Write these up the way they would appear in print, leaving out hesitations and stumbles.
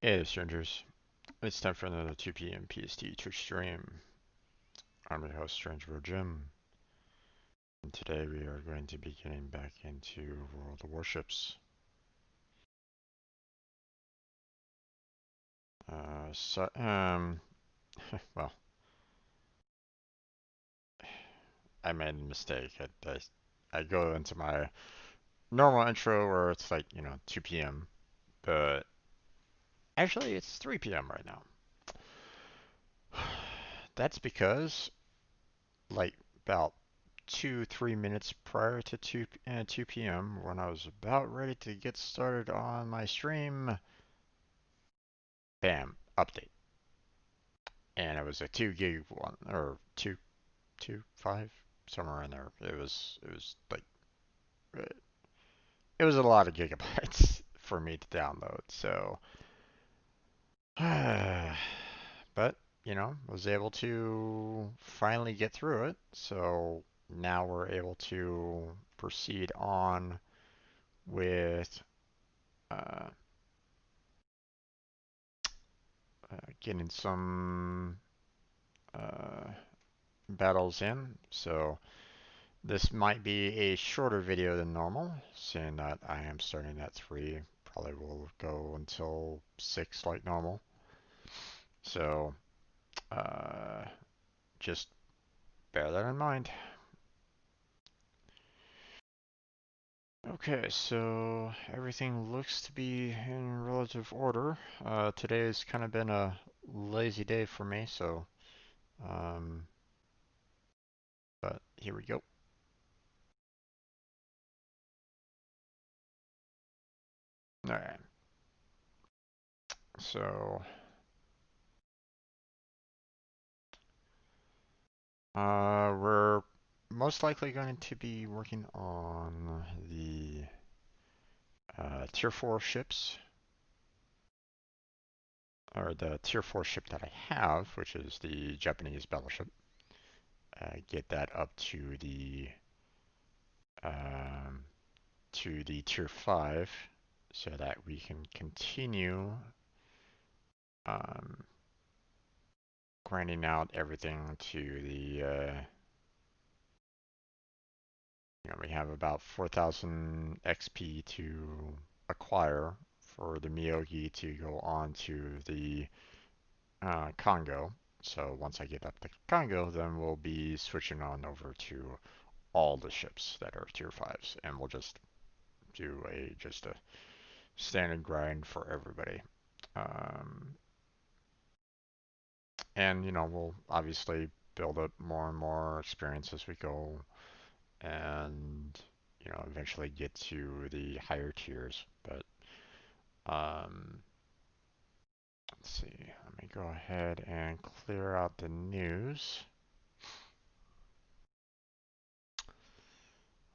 Hey strangers, it's time for another 2 p.m. PST Twitch stream. I'm your host, Stranger Jim, and today we are going to be getting back into World of Warships. Uh, so, um, well, I made a mistake. I go into my normal intro where it's like, 2 p.m., but actually it's 3 p.m. right now. That's because, like, about 3 minutes prior to 2 p.m. when I was about ready to get started on my stream, bam, update. And it was a 2 gig one, or 2.5, somewhere in there. It was like, uh, it was a lot of gigabytes for me to download. So, but, was able to finally get through it. So now we're able to proceed on with uh, getting some uh, battles in. So this might be a shorter video than normal, seeing that I am starting at 3. Probably will go until 6 like normal. So uh, just bear that in mind. Okay, so everything looks to be in relative order. Today has kind of been a lazy day for me, so um, but here we go. All right, so we're most likely going to be working on the Tier 4 ships, or the Tier 4 ship that I have, which is the Japanese battleship. Get that up um, to the Tier 5 so that we can continue um, grinding out everything to the we have about 4,000 XP to acquire for the Myogi to go on to the Congo. So once I get up the Congo, then we'll be switching on over to all the ships that are tier 5s, and we'll just do just a standard grind for everybody. Um, and we'll obviously build up more and more experience as we go, and eventually get to the higher tiers. But um, let's see. Let me go ahead and clear out the news.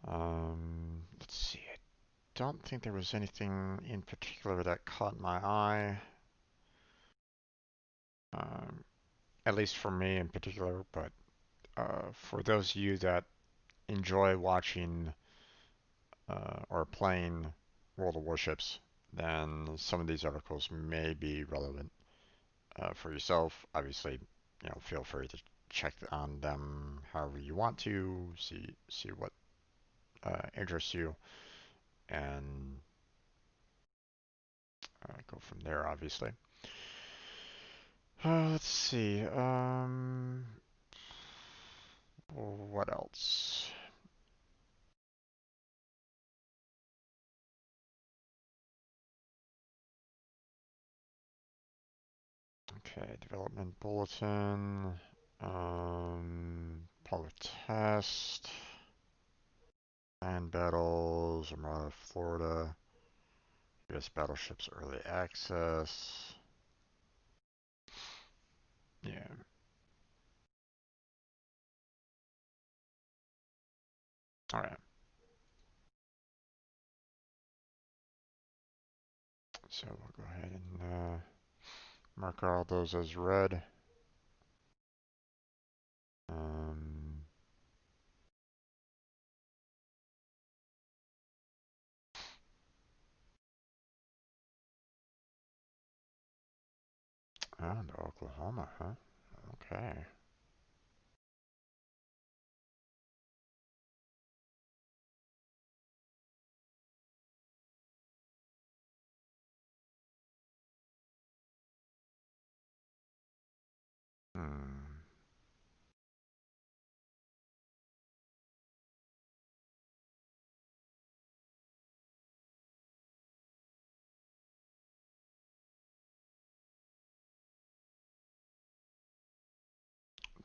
Let's see. I don't think there was anything in particular that caught my eye. Um, at least for me in particular. But for those of you that enjoy watching or playing World of Warships, then some of these articles may be relevant for yourself. Obviously, feel free to check on them however you want to, see what interests you, and go from there. Obviously. Let's see. What else? Okay, development bulletin. Public test. Land battles. Armada, Florida. U.S. battleships early access. Yeah. All right. So we'll go ahead and mark all those as red. Um, Oh, to Oklahoma, huh? Okay. Hmm.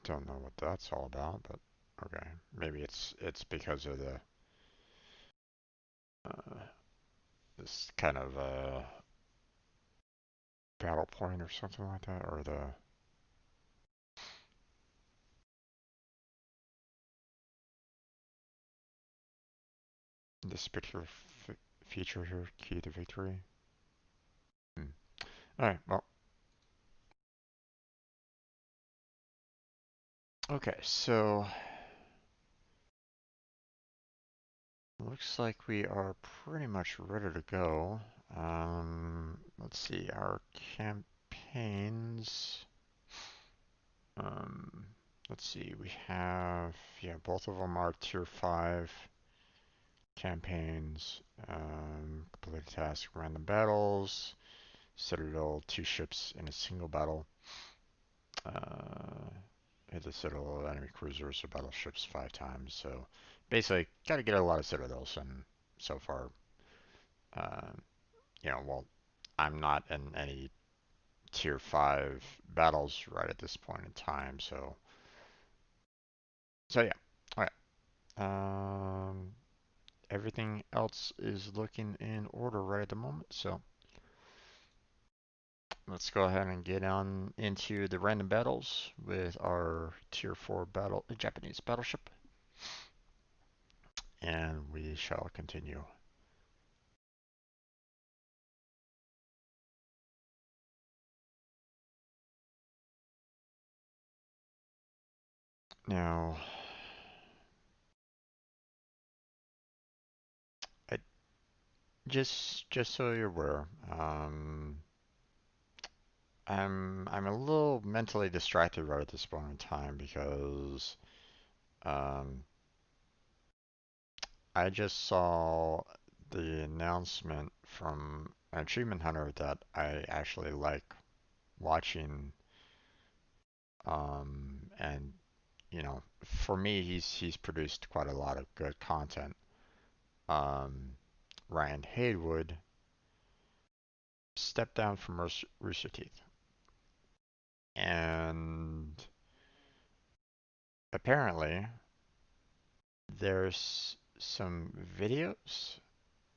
Don't know what that's all about, but okay. Maybe it's because of the uh, this kind of battle point or something like that, or this particular feature here, key to victory. Hmm. All right. Well, okay. So looks like we are pretty much ready to go. Let's see, our campaigns. Um, let's see, we have, yeah, both of them are tier 5 campaigns. Complete task, random battles, Citadel, 2 ships in a single battle. Uh, hit the Citadel enemy cruisers or battleships 5 times. So basically, got to get a lot of Citadels, and so far, uh, well, I'm not in any tier 5 battles right at this point in time. So yeah. All right. Everything else is looking in order right at the moment. So let's go ahead and get on into the random battles with our tier 4 Japanese battleship, and we shall continue. Now, I, just so you're aware, I'm a little mentally distracted right at this point in time because um, I just saw the announcement from an achievement hunter that I actually like watching. And for me, he's produced quite a lot of good content. Um, Ryan Haywood stepped down from Rooster Teeth, and apparently there's some videos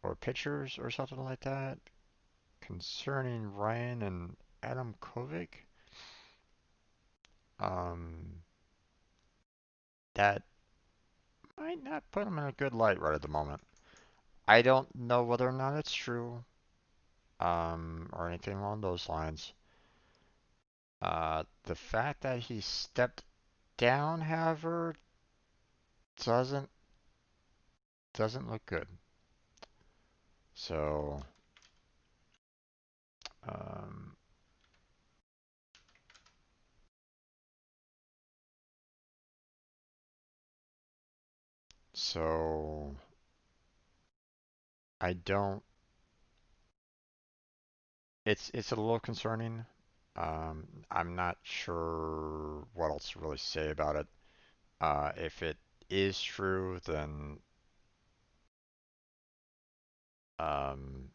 or pictures or something like that concerning Ryan and Adam Kovic. Um, that might not put him in a good light right at the moment. I don't know whether or not it's true, or anything along those lines. The fact that he stepped down, however, doesn't doesn't look good. So, um, so I don't. It's a little concerning. I'm not sure what else to really say about it. If it is true, um,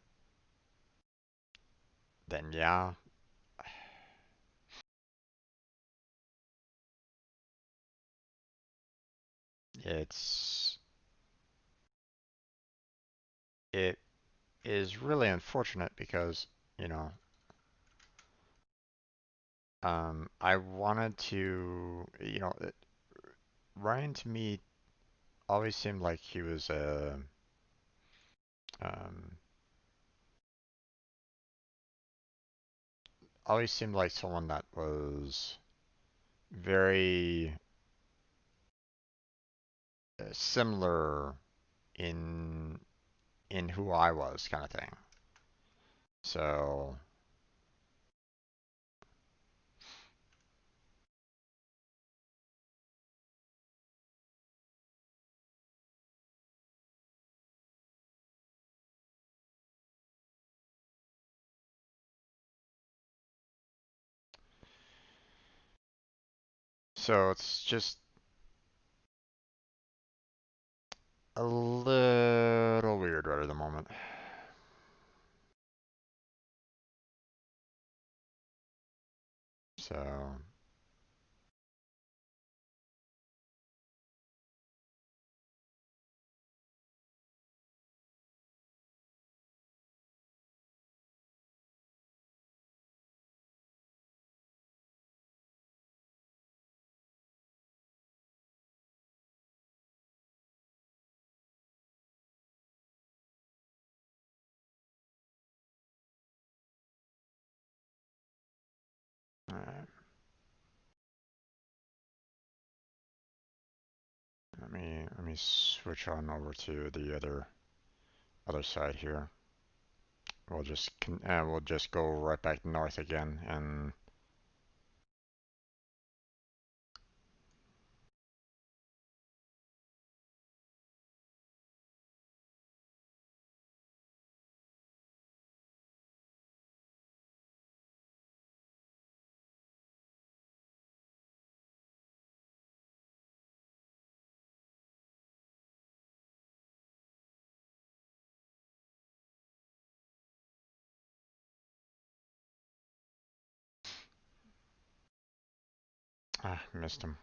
then yeah, it's it is really unfortunate because you know I wanted to Ryan to me always seemed like he was um always seemed like someone that was very similar in who I was, kind of thing. So So it's just a little weird right at the moment. So, uh, let me switch on over to the other side here. We'll just go right back north again, and missed him.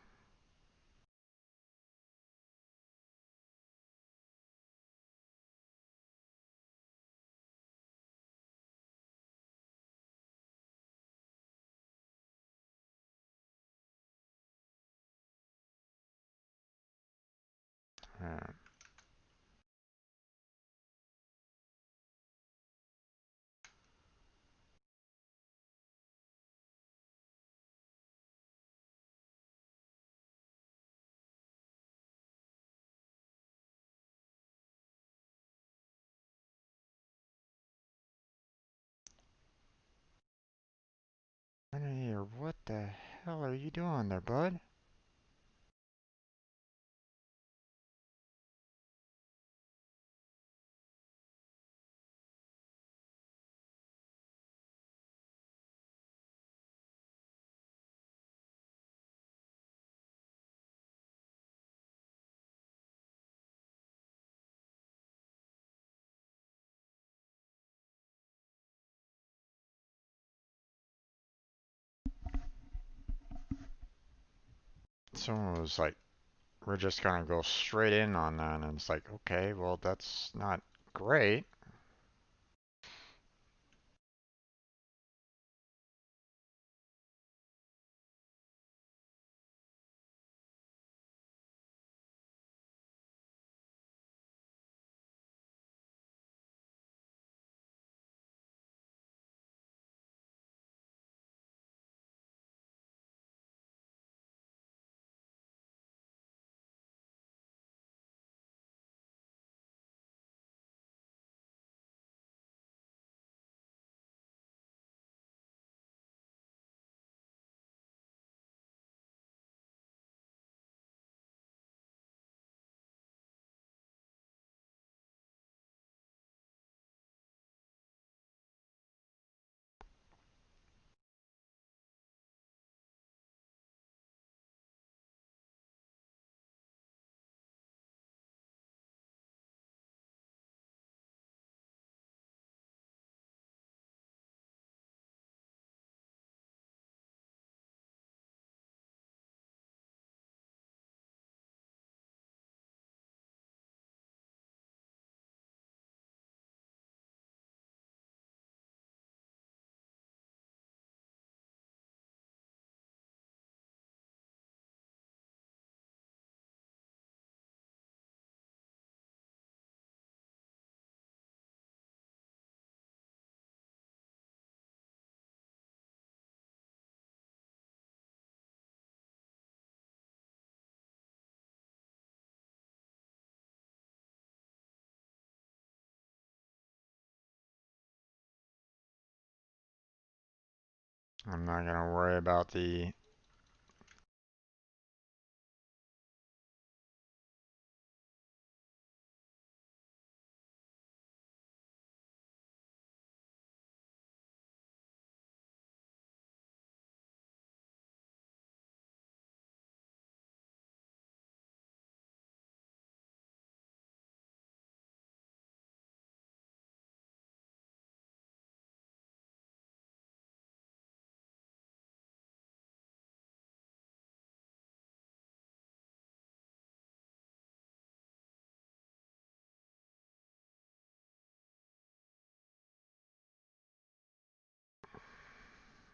Uh, what the hell are you doing there, bud? Someone was like, we're just gonna go straight in on that, and it's like, okay, well, that's not great. I'm not gonna worry about the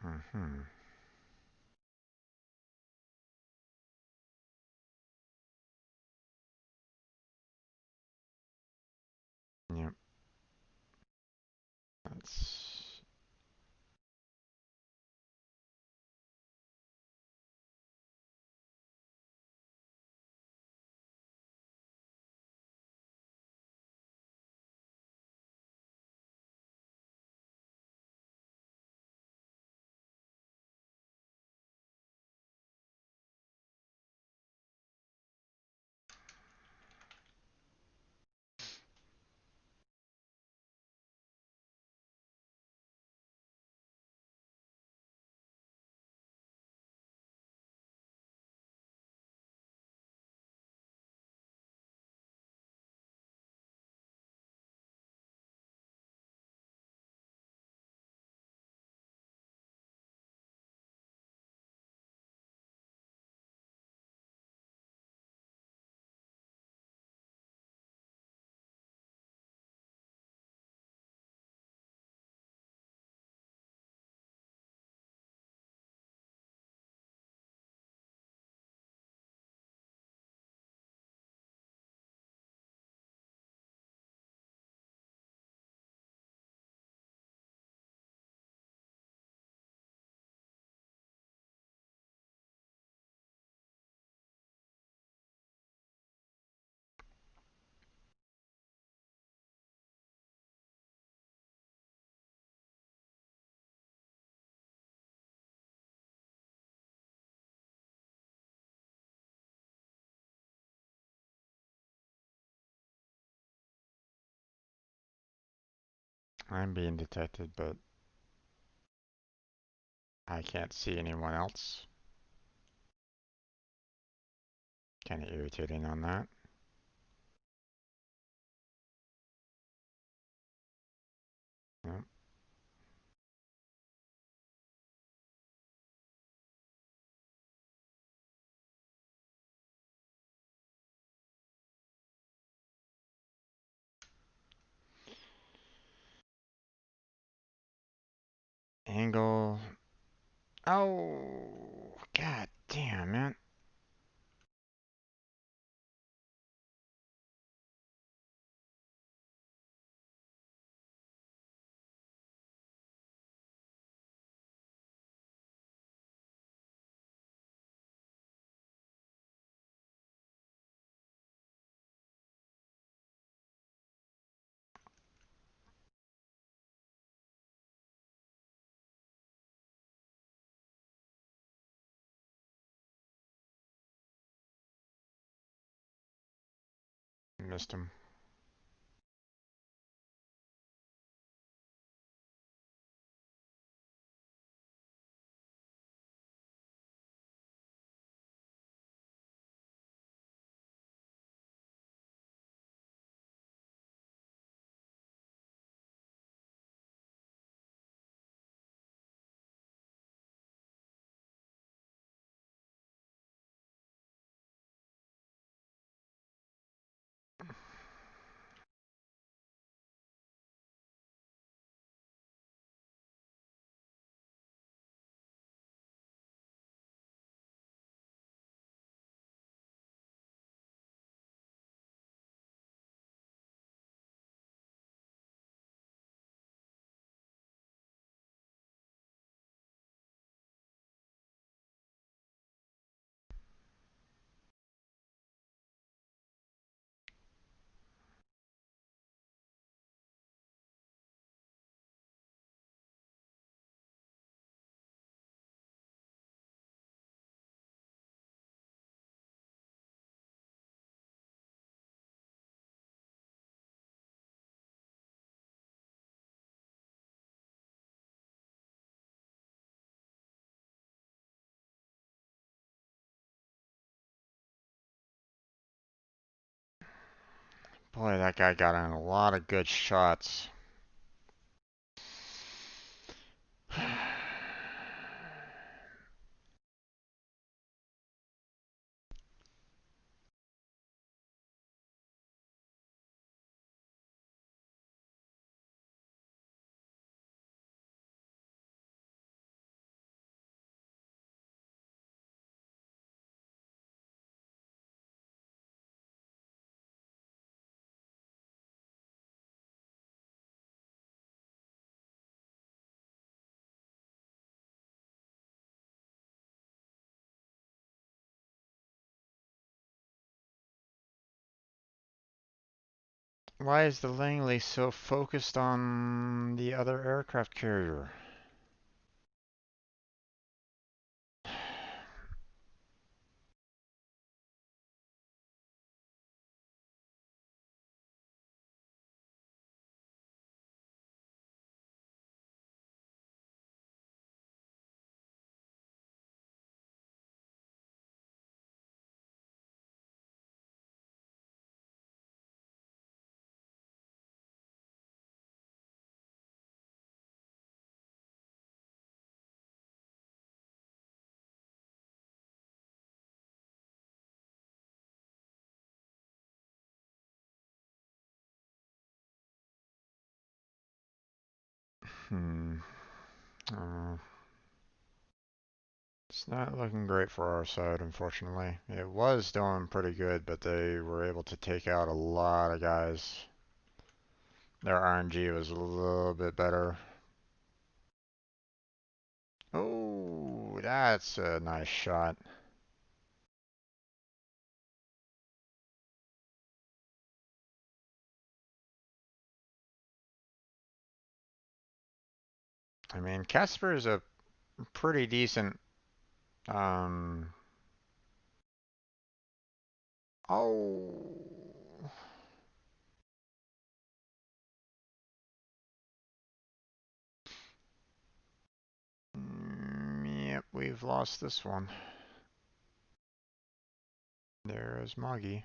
Mm-hmm. Yep. That's I'm being detected, but I can't see anyone else. Kind of irritating on that. Yep. Angle. Oh, god damn it. Missed him. Boy, that guy got in a lot of good shots. Why is the Langley so focused on the other aircraft carrier? Hmm. Uh, it's not looking great for our side, unfortunately. It was doing pretty good, but they were able to take out a lot of guys. Their RNG was a little bit better. Oh, that's a nice shot. I mean, Casper is a pretty decent. Um. Oh. Yep, we've lost this one. There's Myogi.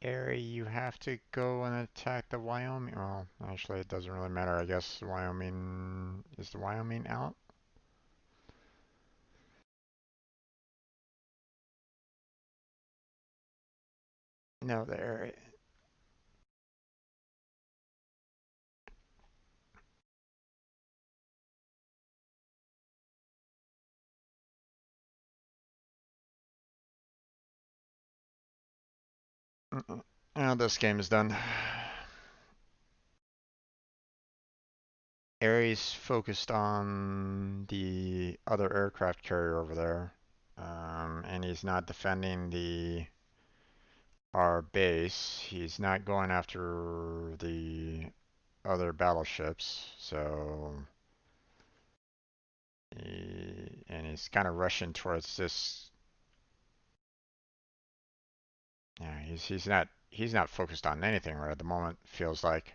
Area, you have to go and attack the Wyoming. Well, actually, it doesn't really matter. I guess Wyoming is the Wyoming out. No, the area. Oh, this game is done. Ares focused on the other aircraft carrier over there, and he's not defending the our base. He's not going after the other battleships, so and he's kind of rushing towards this. Yeah, he's not focused on anything right at the moment. Feels like.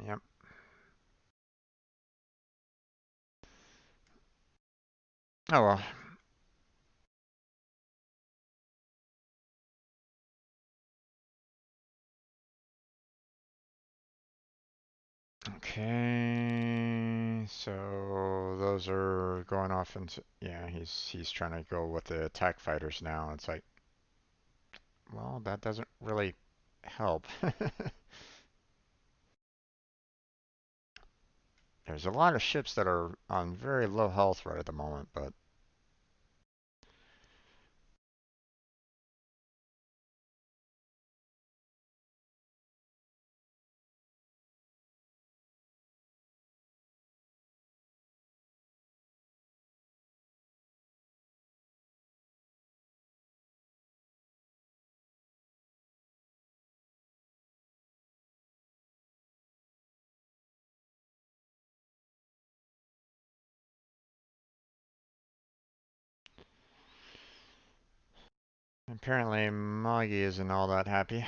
Yep. Oh well. Okay, so those are going off into, yeah, he's trying to go with the attack fighters now. It's like, well, that doesn't really help. There's a lot of ships that are on very low health right at the moment, but apparently Myogi isn't all that happy.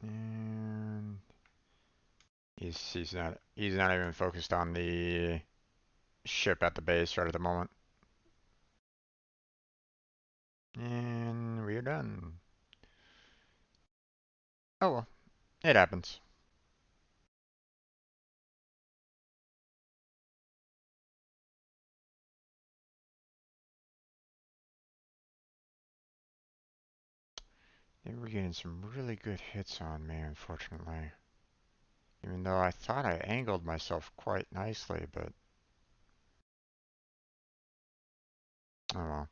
And He's not even focused on the ship at the base right at the moment. And we're done. Oh well, it happens. They were getting some really good hits on me, unfortunately. Even though I thought I angled myself quite nicely, but oh well.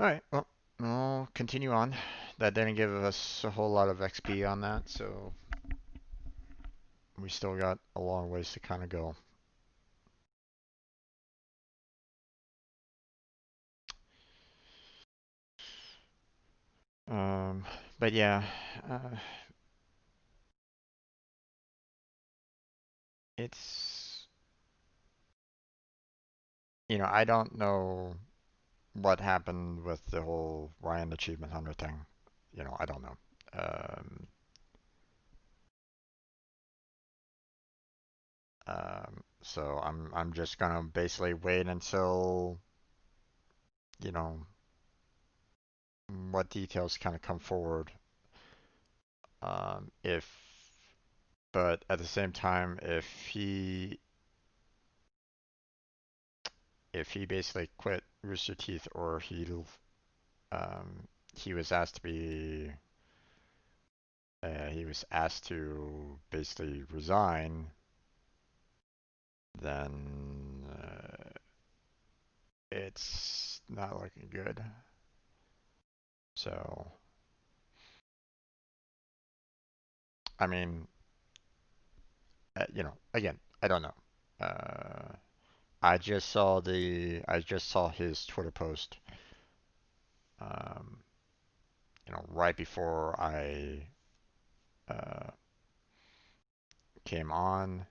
Alright, well, we'll continue on. That didn't give us a whole lot of XP on that, so we still got a long ways to kind of go. Um, but yeah, uh, it's, I don't know what happened with the whole Ryan Achievement Hunter thing. I don't know. Um, so I'm just gonna basically wait until, you know, what details kind of come forward. If, but at the same time, if he basically quit Rooster Teeth, or um he was asked to be he was asked to basically resign, then it's not looking good. So, I mean, again, I don't know. Uh, I just saw his Twitter post, um, right before I uh, came on.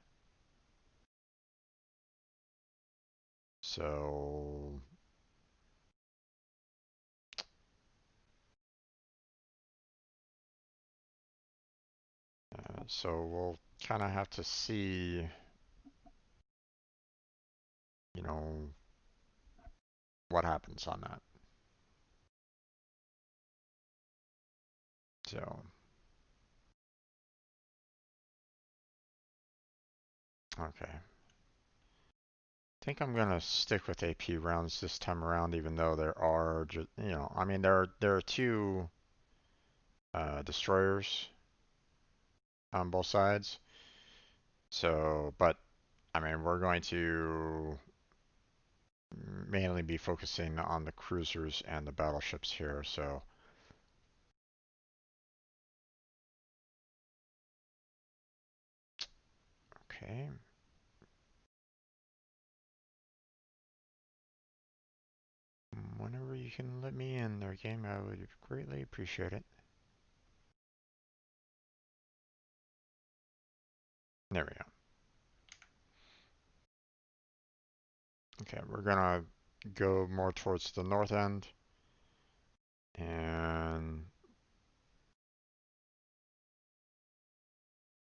So, so we'll kind of have to see, you know, what happens on that. So, okay. I think I'm gonna stick with AP rounds this time around, even though there are, I mean, there are two destroyers on both sides. So, but I mean, we're going to mainly be focusing on the cruisers and the battleships here. So, okay. Whenever you can let me in their game, I would greatly appreciate it. There we go. Okay, we're gonna go more towards the north end and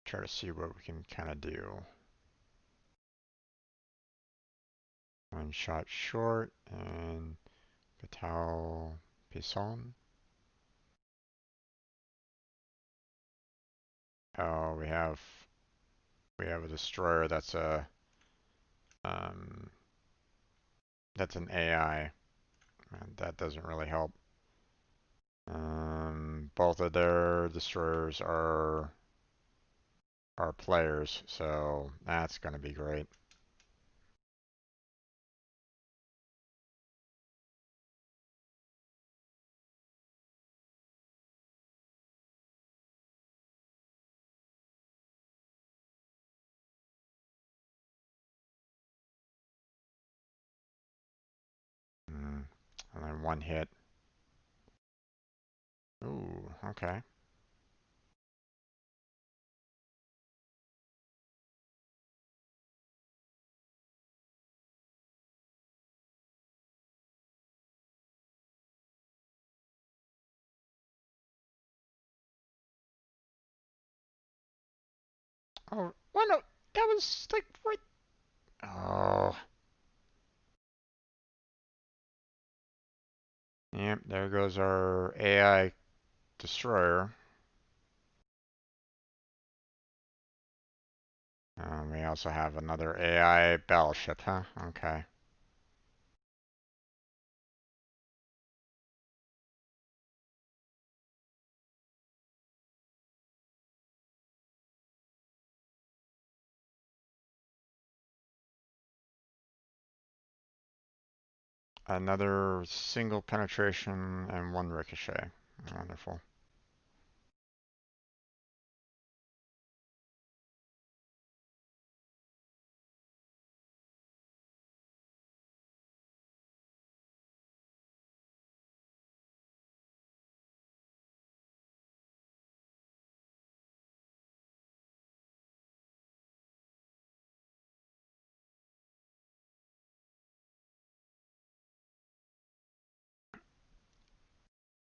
try to see what we can kind of do. One shot short and Patal Pison. Oh, we have a destroyer um that's an AI. And that doesn't really help. Both of their destroyers are players, so that's gonna be great. Mm, and then one hit. Ooh, okay. Oh, well, no, that was like right. Oh, yep, there goes our AI destroyer. We also have another AI battleship, huh? Okay. Another single penetration and one ricochet. Wonderful.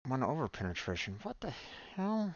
One over penetration. What the hell?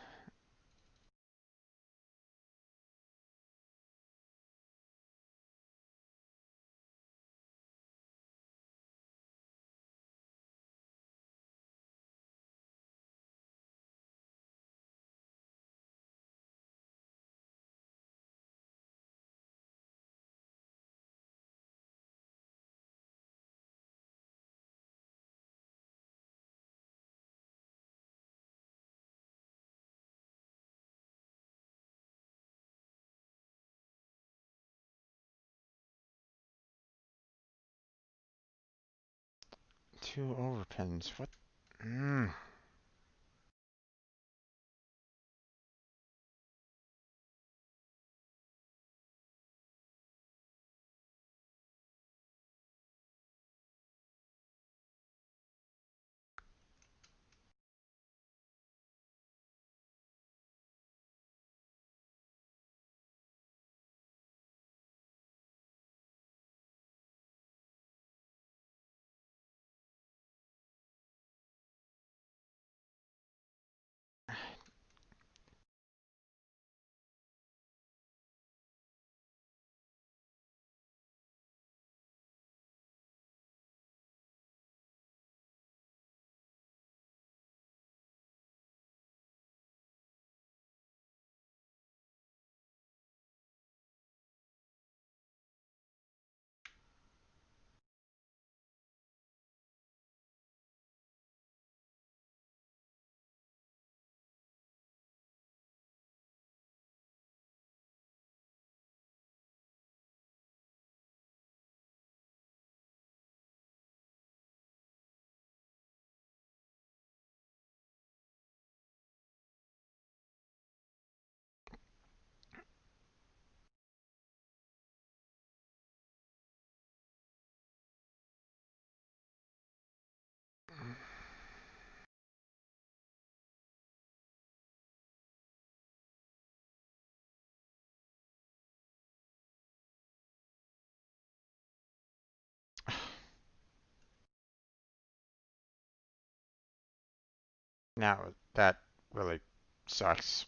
Two overpins. What? Mm. Now that really sucks.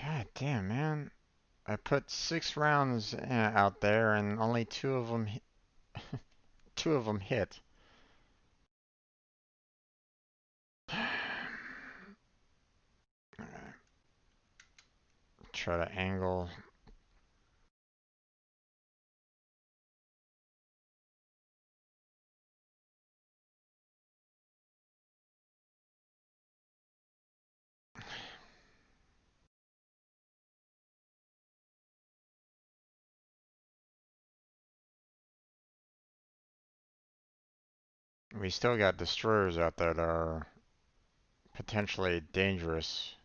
God damn, man. I put 6 rounds out there and only two of them hit. Try to angle. We still got destroyers out there that are potentially dangerous.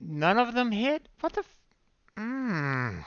None of them hit? What the Mmm.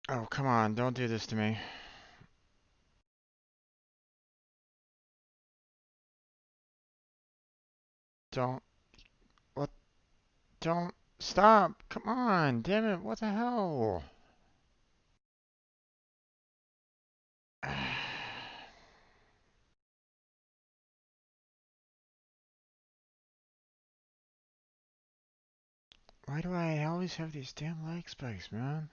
Oh, come on, don't do this to me. Don't, what, don't, stop, come on, damn it, what the hell? Why do I always have these damn lag spikes, man?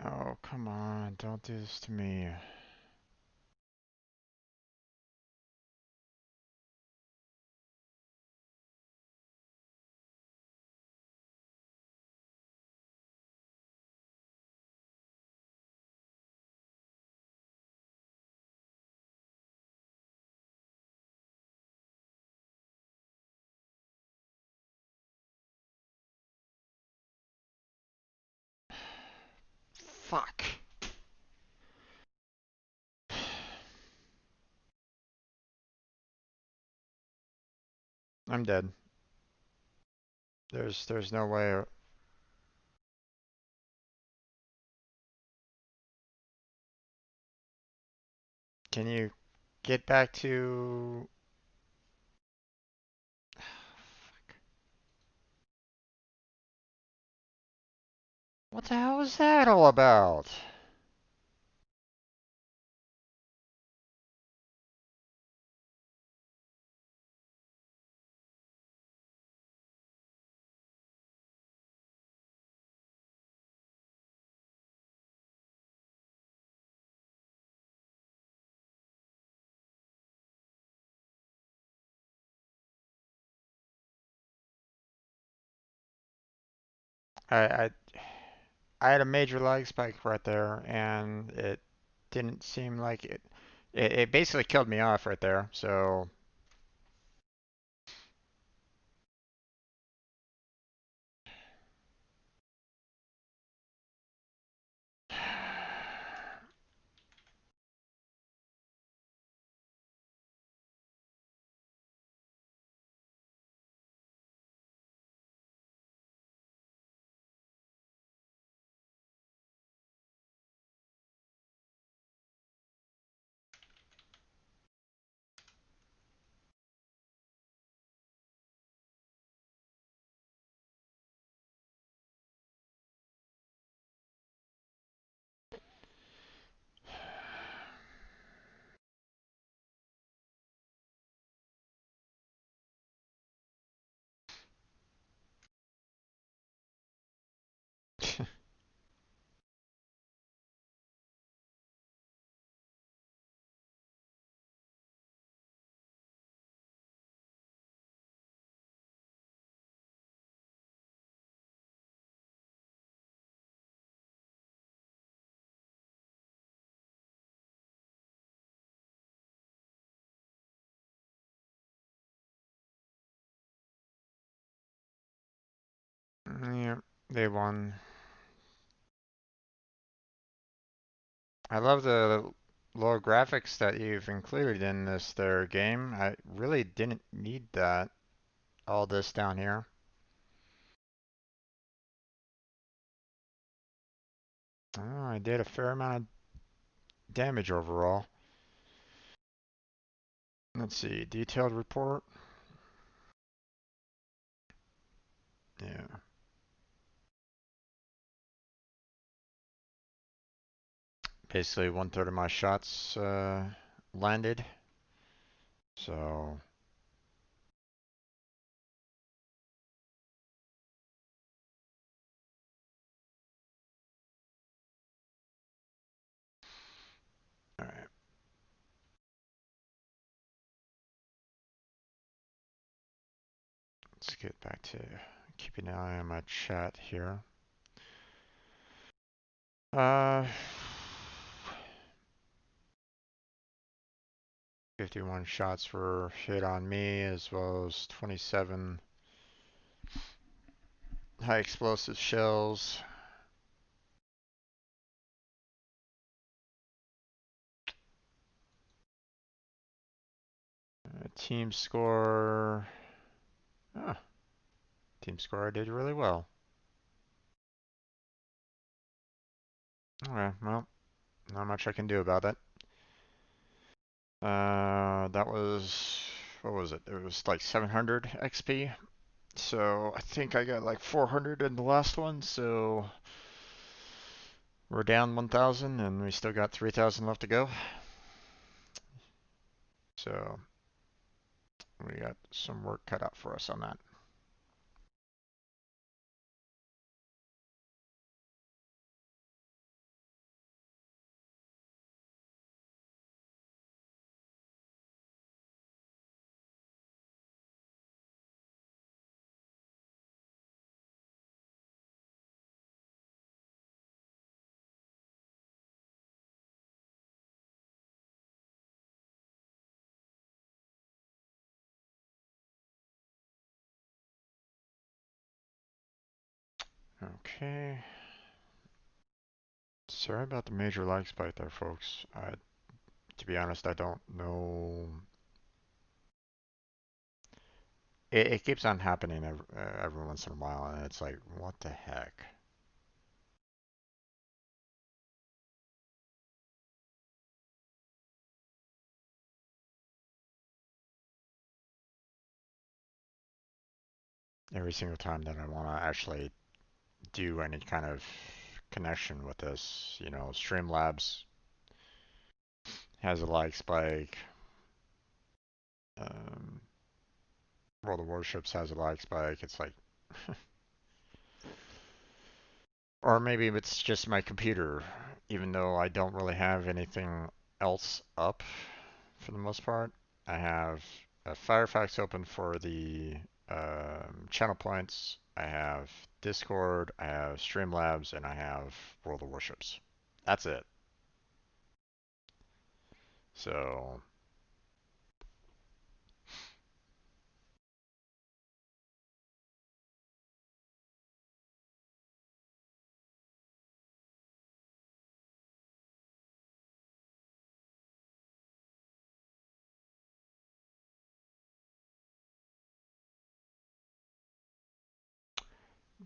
Oh, come on, don't do this to me. Fuck. I'm dead. There's no way. Can you get back to? What the hell is that all about? I I I had a major lag spike right there, and it didn't seem like it. It basically killed me off right there. So yeah, they won. I love the low graphics that you've included in this there game. I really didn't need that. All this down here. Oh, I did a fair amount of damage overall. Let's see, detailed report. Yeah, basically one third of my shots landed. So, all right, let's get back to keeping an eye on my chat here. Uh, 51 shots were hit on me, as well as 27 high explosive shells. Team score. Ah, team score I did really well. Okay, well, not much I can do about it. That was, what was it? It was like 700 XP. So I think I got like 400 in the last one. So we're down 1,000 and we still got 3,000 left to go. So we got some work cut out for us on that. Okay. Sorry about the major lag spike there, folks. To be honest, I don't know. It keeps on happening every once in a while, and it's like, what the heck? Every single time that I want to actually do any kind of connection with this, Streamlabs has a lag spike. Um, World of Warships has a lag spike. It's like, or maybe it's just my computer, even though I don't really have anything else up for the most part. I have a Firefox open for the channel points. I have Discord, I have Streamlabs, and I have World of Warships. That's it. So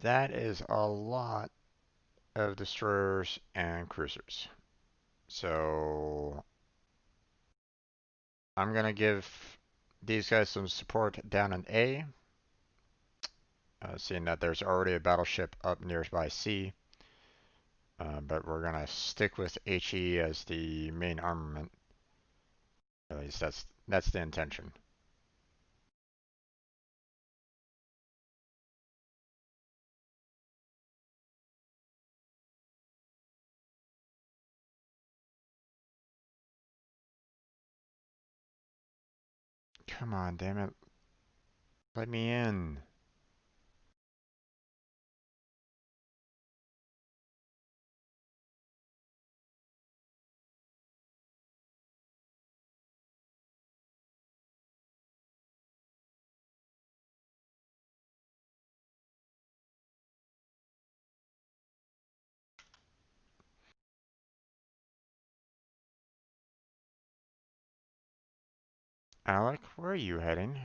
that is a lot of destroyers and cruisers. So I'm gonna give these guys some support down in A, seeing that there's already a battleship up nearby C. But we're gonna stick with HE as the main armament. At least that's the intention. Come on, damn it. Let me in. Alec, where are you heading?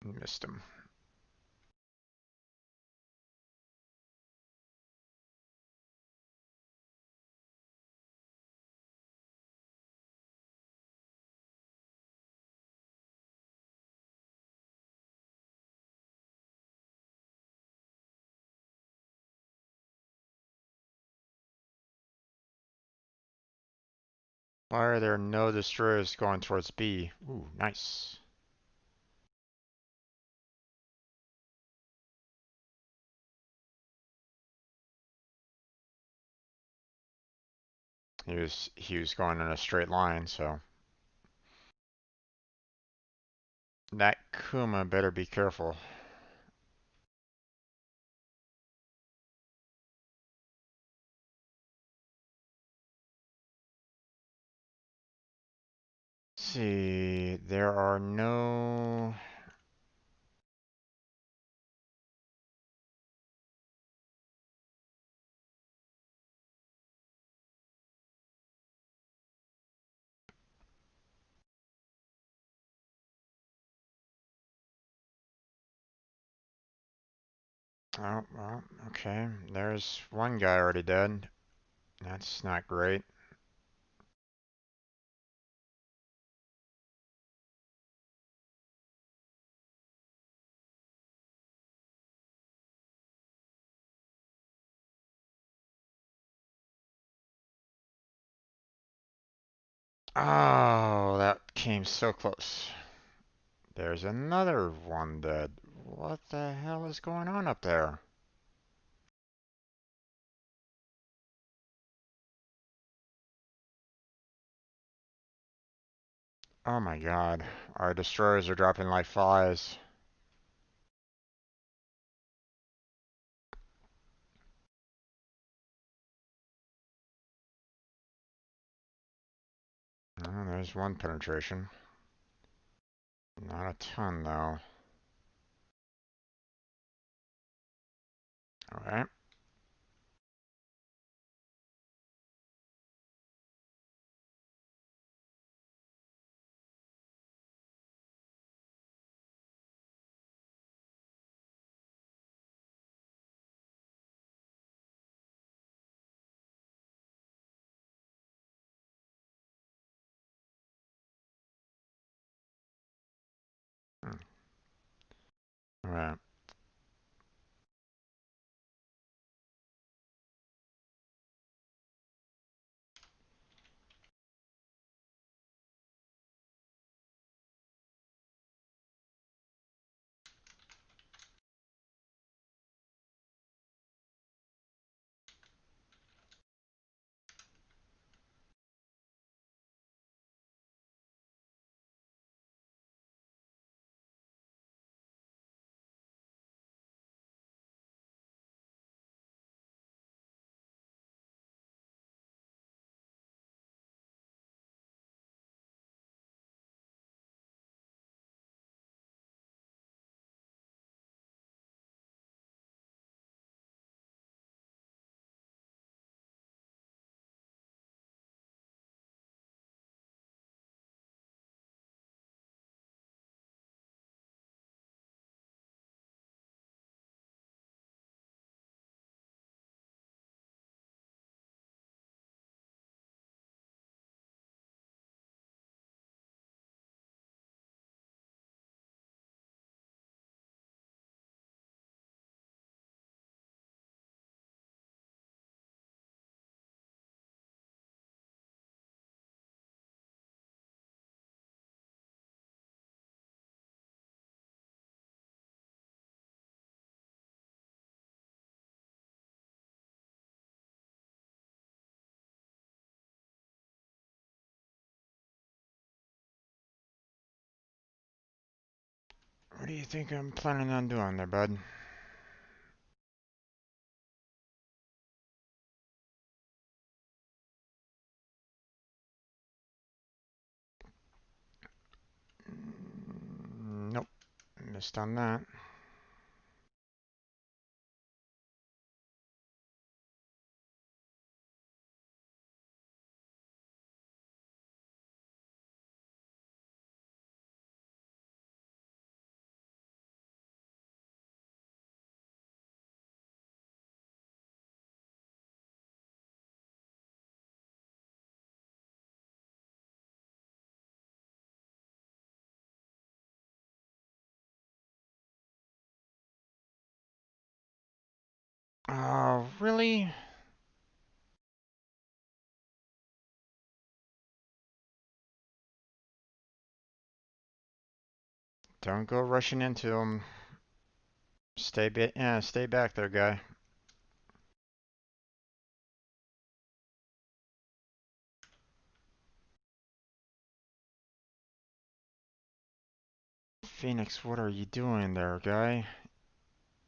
Missed him. Why are there no destroyers going towards B? Ooh, nice. He was going in a straight line, so That Kuma better be careful. Let's see, there are no... Oh, well, okay. There's one guy already dead. That's not great. Oh, that came so close. There's another one dead. What the hell is going on up there? Oh my god. Our destroyers are dropping like flies. Oh, there's one penetration. Not a ton, though. Alright. Alright. What do you think I'm planning on doing there, bud? Nope. Missed on that. Oh, really? Don't go rushing into him. Stay back there, guy. Phoenix, what are you doing there, guy?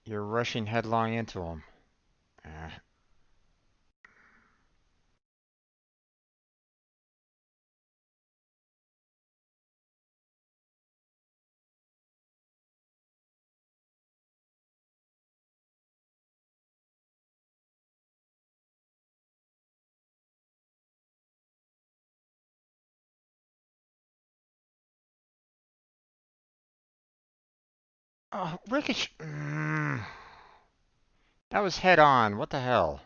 You're rushing headlong into him. Ah. Oh, Ricochet. That was head on. What the hell?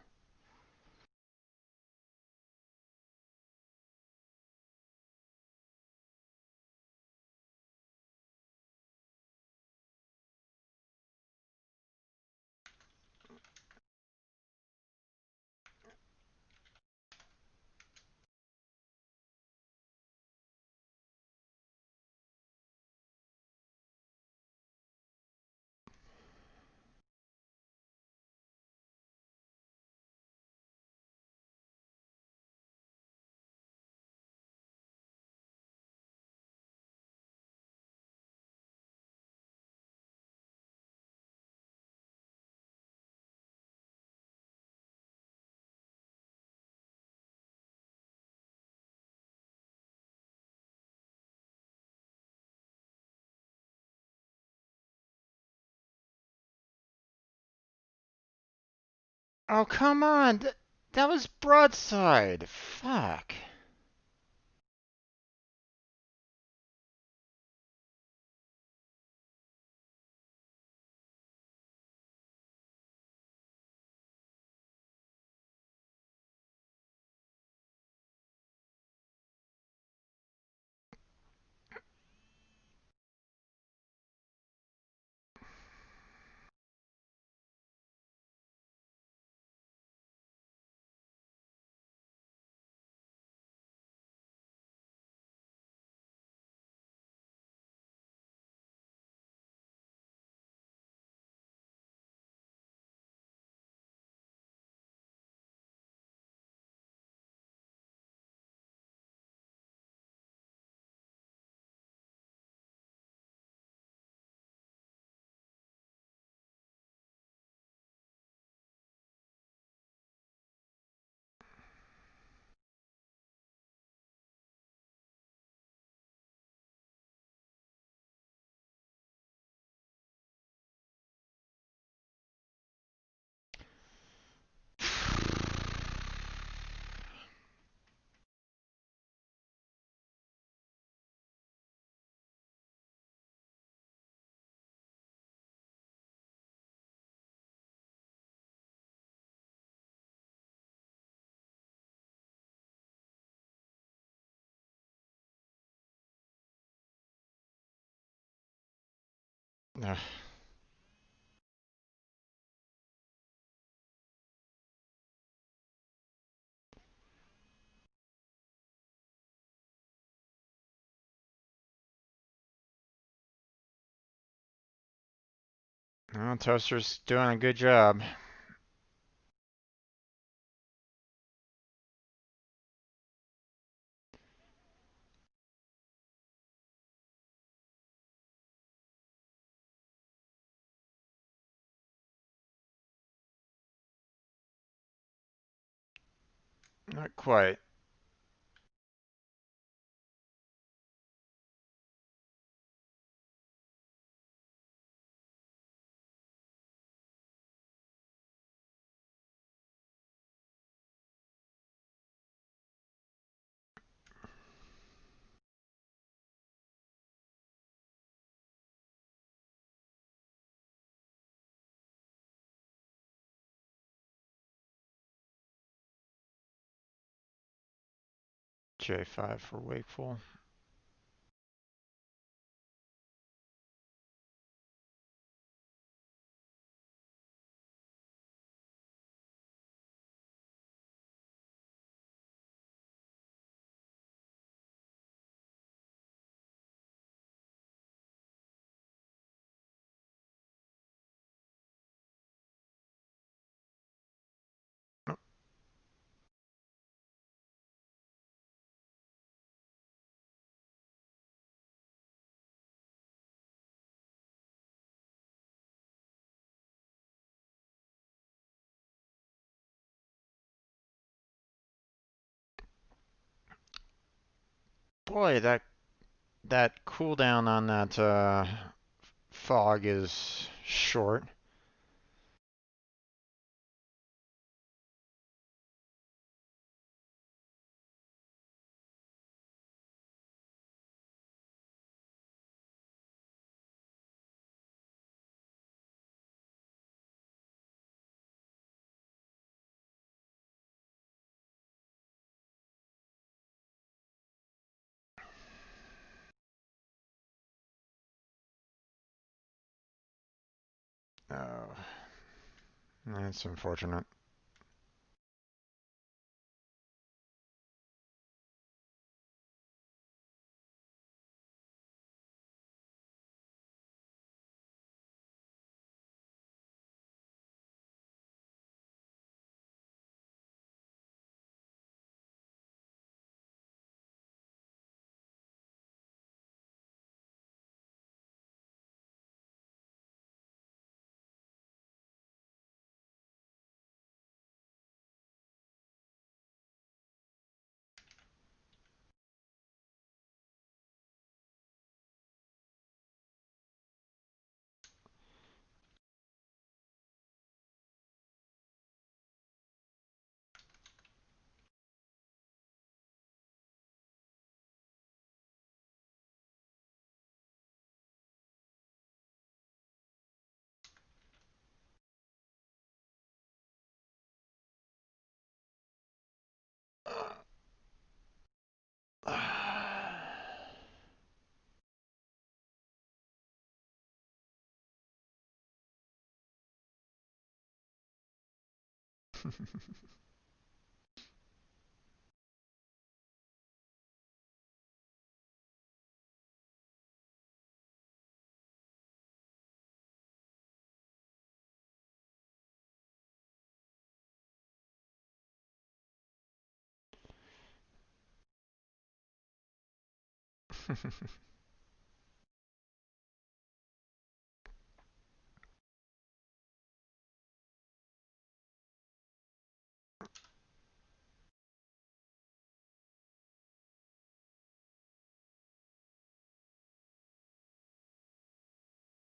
Oh, come on. That was broadside. Fuck. Ugh. Well, Toaster's doing a good job. Not quite. J5 for Wakeful. boy, that cooldown on that fog is short. Oh, that's unfortunate.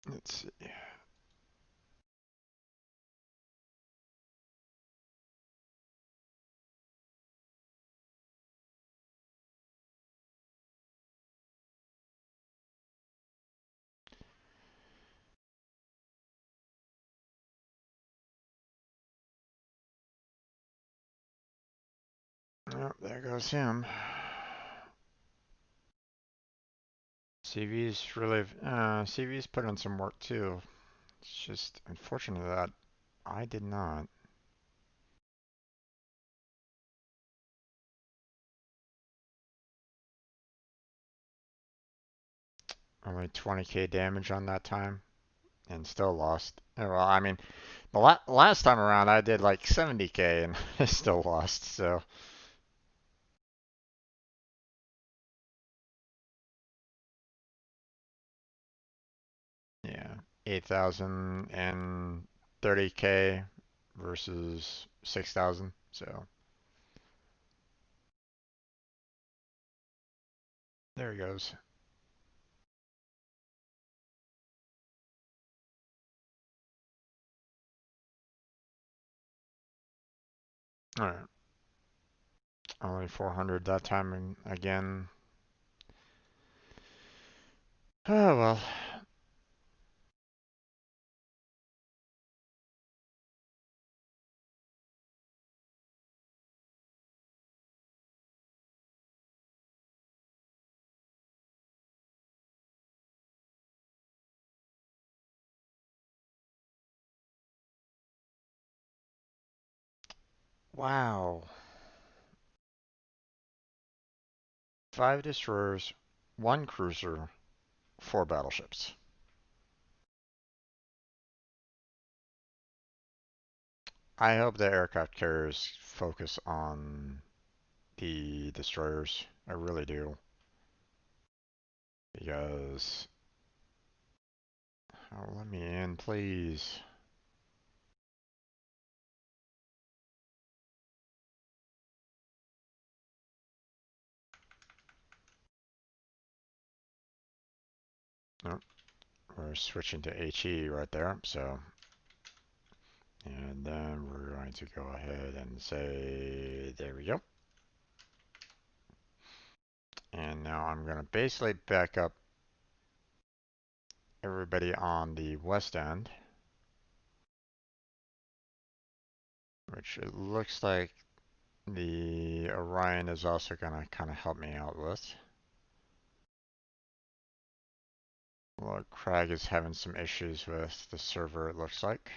Let's see. Oh, there goes him. CV's put in some work too. It's just unfortunate that I did not. Only 20k damage on that time and still lost. Well, I mean, the last time around I did like 70k and I still lost. So yeah, 8,030k versus 6,000. So there he goes. All right, only 400 that time and again. Oh well. Wow. 5 destroyers, 1 cruiser, 4 battleships. I hope the aircraft carriers focus on the destroyers. I really do. Because, oh, let me in, please. Oh, we're switching to HE right there. So, and then we're going to go ahead and say, there we go. And now I'm going to basically back up everybody on the west end, which it looks like the Orion is also going to kind of help me out with. Well, Crag is having some issues with the server, it looks like.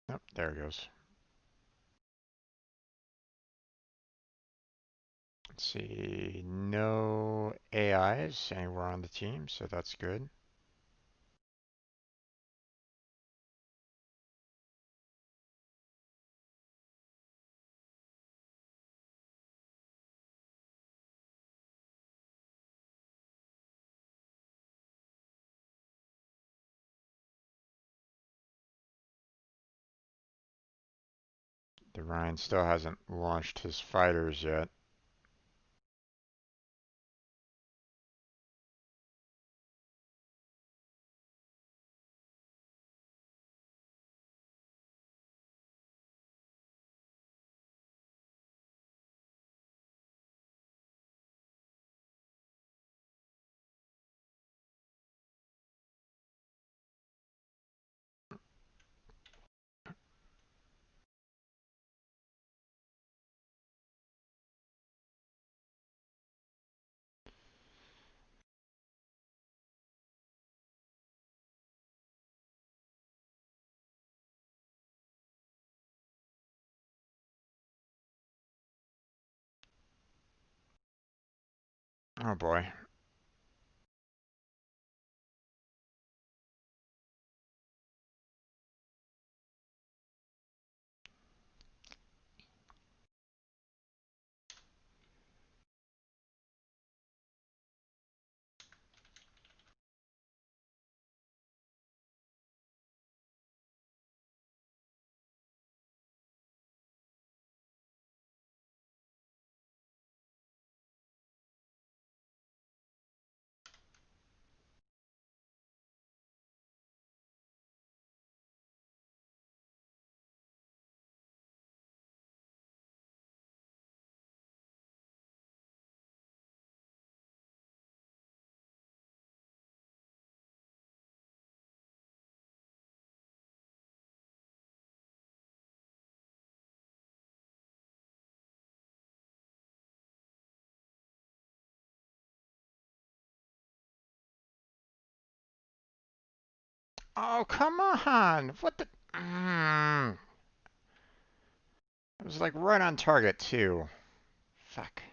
Yep, there it goes. Let's see, no AIs anywhere on the team, so that's good. The Ryan still hasn't launched his fighters yet. Oh boy. Oh, come on! What the? It was like right on target too. Fuck.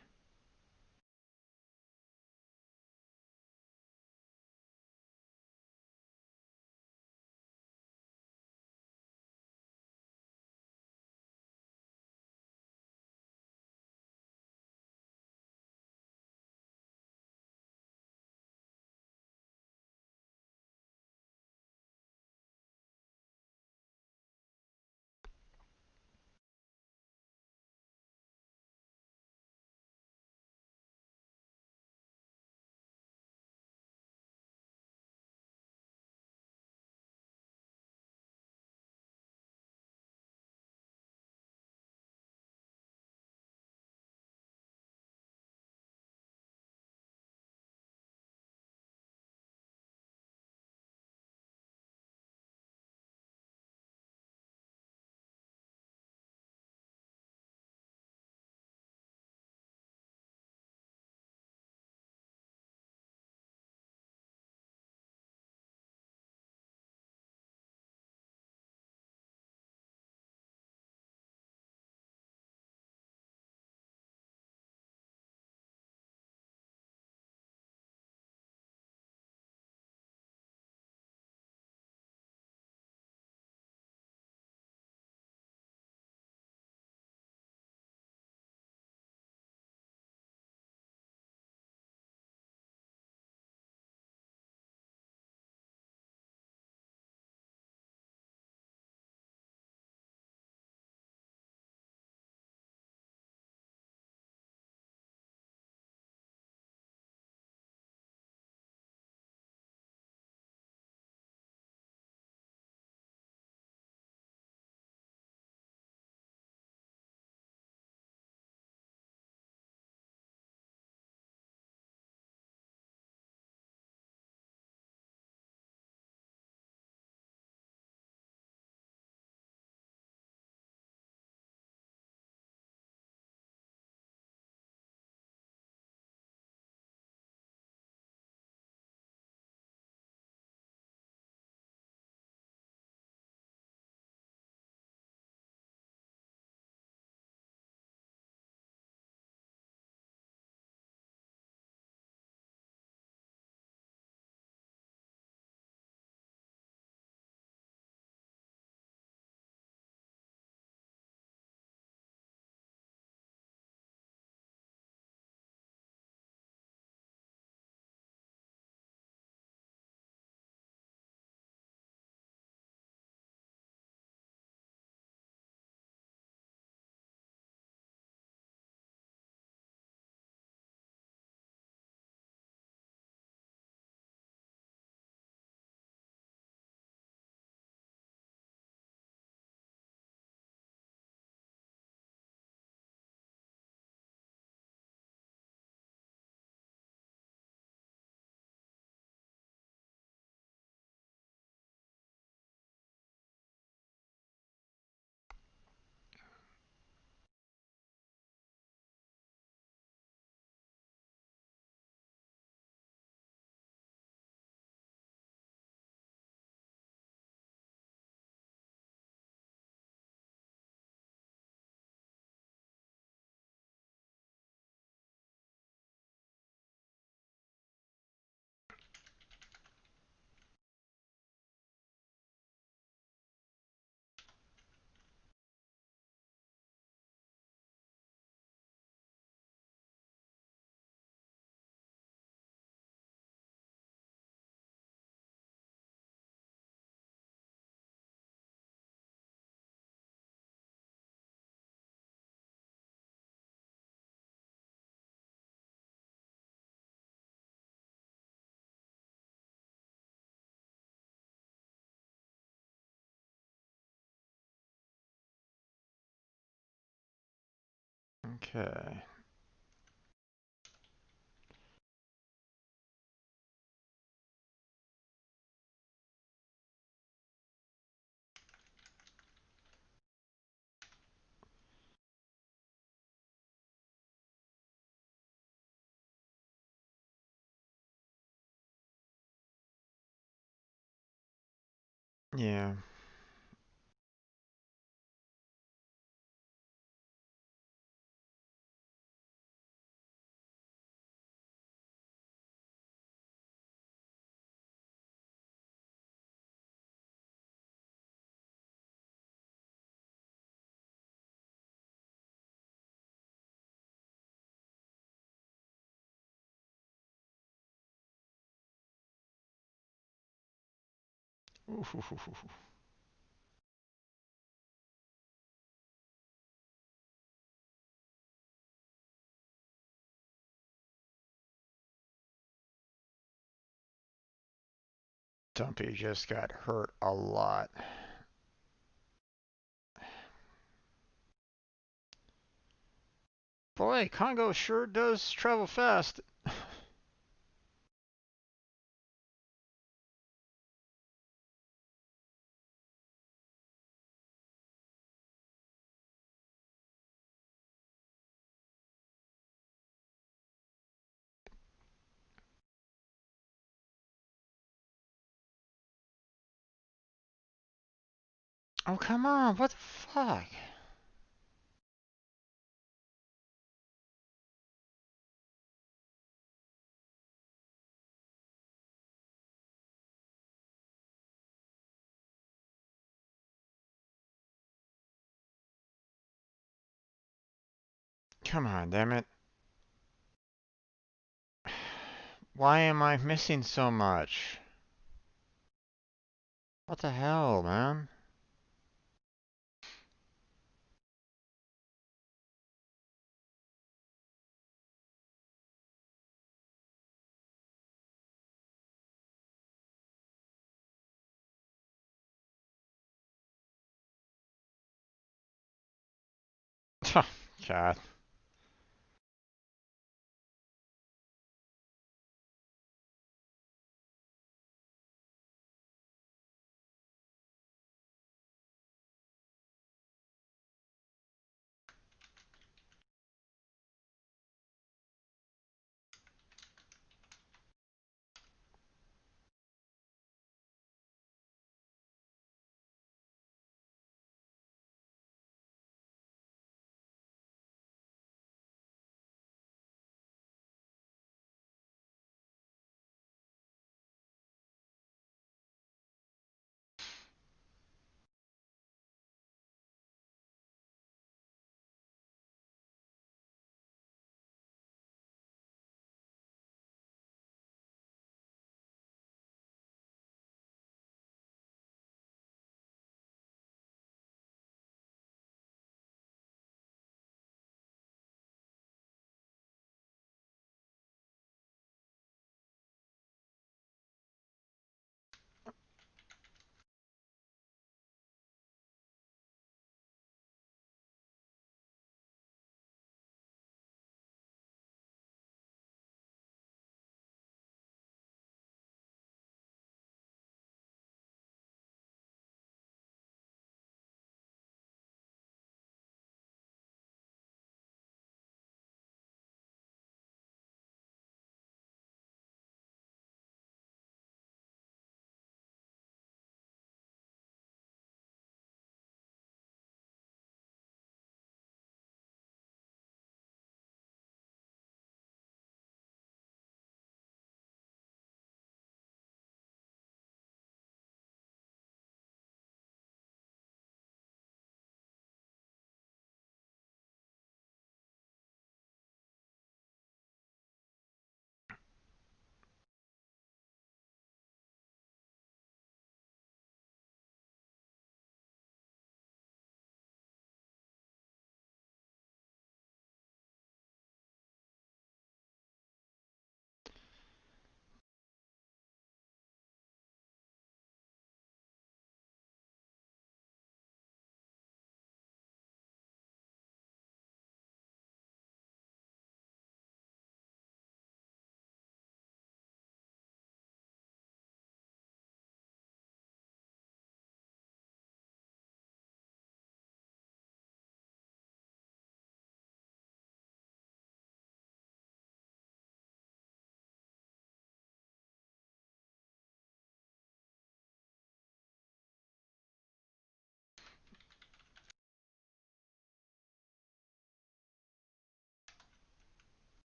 Okay. Yeah. Ooh. Dumpy just got hurt a lot. Boy, Congo sure does travel fast. Oh, come on. What the fuck? Come on, damn it. Why am I missing so much? What the hell, man? God.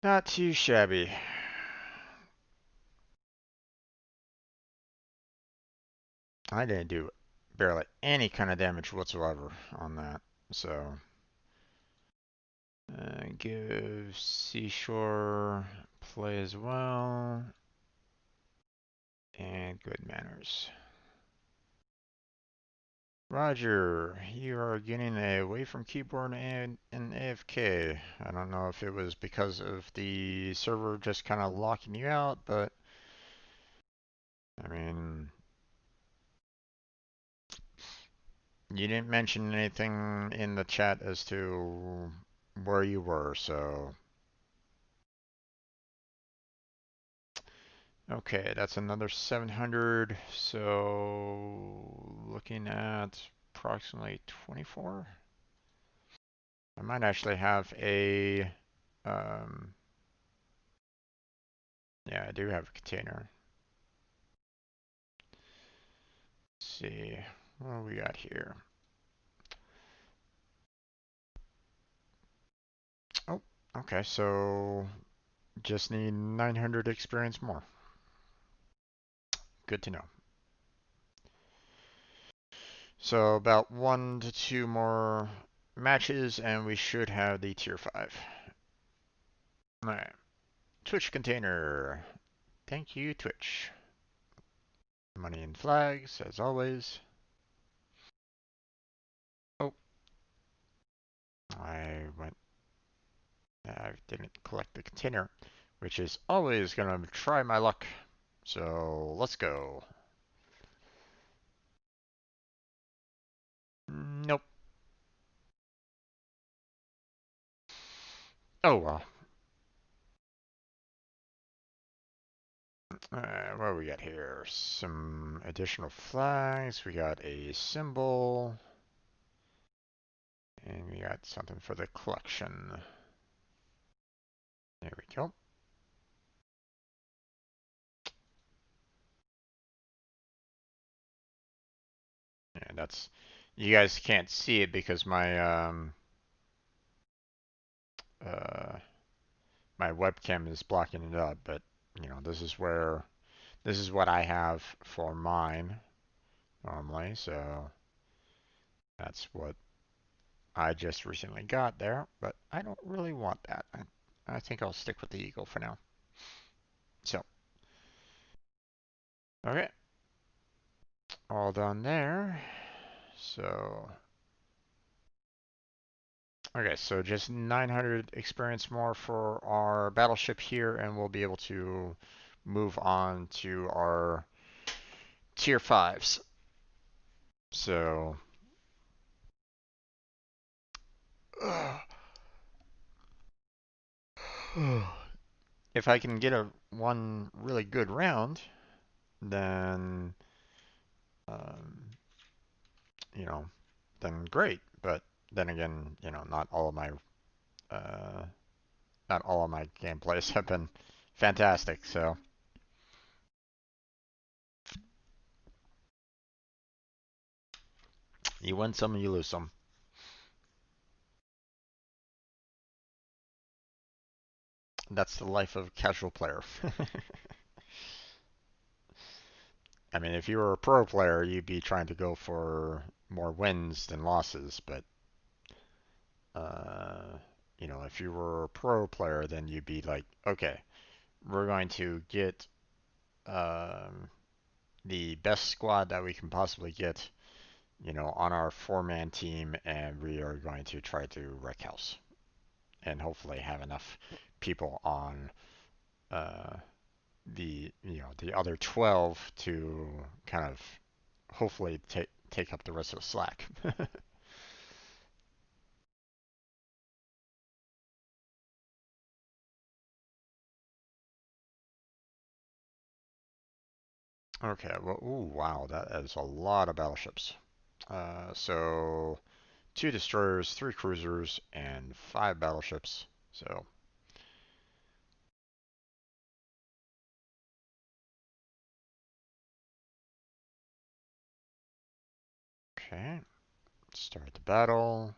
Not too shabby. I didn't do barely any kind of damage whatsoever on that. So, give Seashore play as well. And good manners. Roger, you are getting away from keyboard and AFK. I don't know if it was because of the server just kind of locking you out, but I mean, you didn't mention anything in the chat as to where you were, so okay, that's another 700. So looking at approximately 24. I might actually have a um, yeah, I do have a container. Let's see what we got here. Oh, okay, so just need 900 experience more. Good to know. So about 1 to 2 more matches and we should have the tier 5. Alright. Twitch container. Thank you, Twitch. Money and flags, as always. Oh, I didn't collect the container, which is always gonna try my luck. So let's go. Nope. Oh well. What do we got here? Some additional flags. We got a symbol. And we got something for the collection. There we go. And that's, you guys can't see it because uh, my webcam is blocking it up, but you know, this is what I have for mine normally, so that's what I just recently got there, but I don't really want that. I think I'll stick with the Eagle for now. So, okay, all done there. So, okay, so just 900 experience more for our battleship here, and we'll be able to move on to our tier 5s. So, if I can get one really good round, then um, you know, then great. But then again, you know, uh, not all of my gameplays have been fantastic. So you win some, you lose some. That's the life of a casual player. I mean, if you were a pro player, you'd be trying to go for more wins than losses. But uh, you know, if you were a pro player, then you'd be like, okay, we're going to get um, the best squad that we can possibly get, you know, on our 4-man team, and we are going to try to wreck house and hopefully have enough people on uh, the other 12 to kind of hopefully take up the rest of the slack. Okay, well, ooh, wow, that is a lot of battleships. So 2 destroyers, 3 cruisers, and 5 battleships. So, okay, start the battle.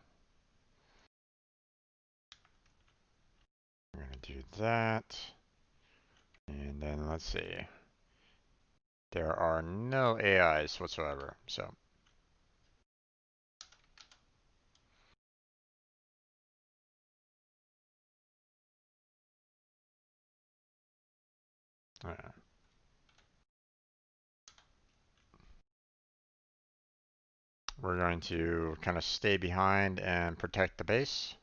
I'm going to do that. And then let's see. There are no AIs whatsoever, so. We're going to kind of stay behind and protect the base.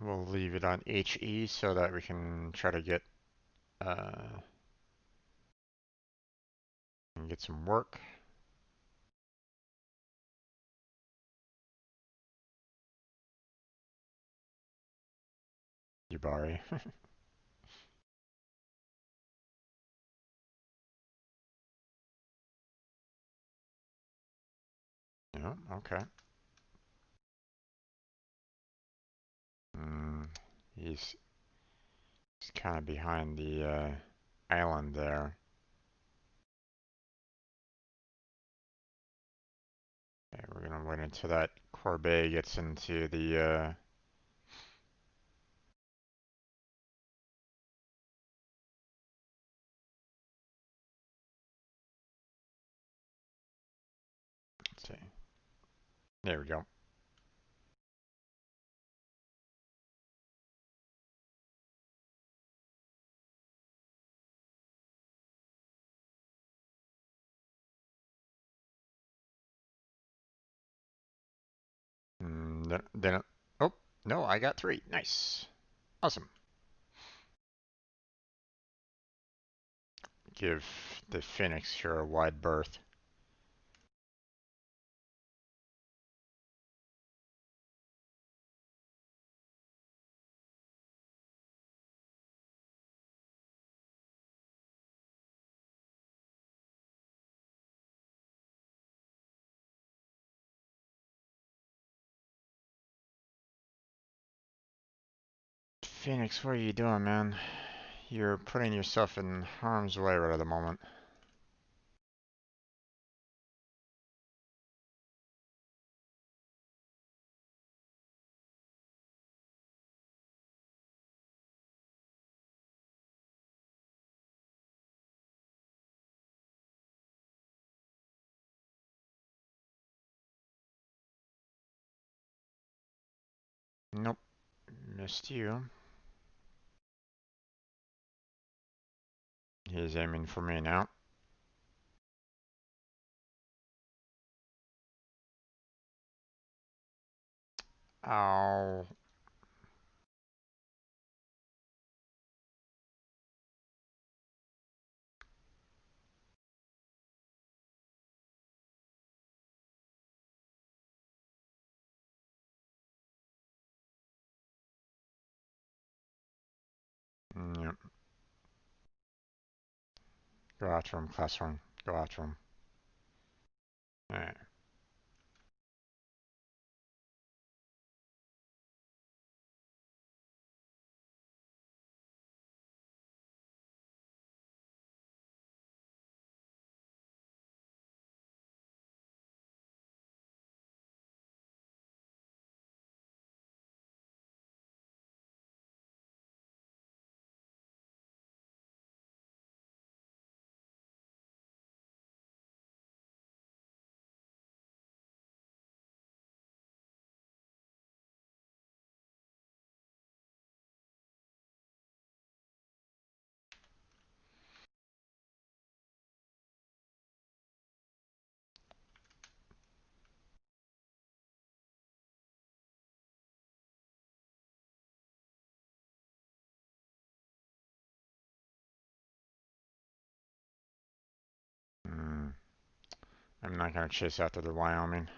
We'll leave it on HE so that we can try to uh, get some work. Yubari. Yeah, okay. Mm, he's, he's kind of behind the island there. Okay, we're gonna wait until that Corbeil gets into the let's see. There we go. Then oh no, I got 3. Nice, awesome. Give the Phoenix here a wide berth. Phoenix, what are you doing, man? You're putting yourself in harm's way right at the moment. Nope, missed you. He's aiming for me now. Oh. Yep. Go after him, classroom. Go after him. Alright. Mm, I'm not gonna chase after the Wyoming.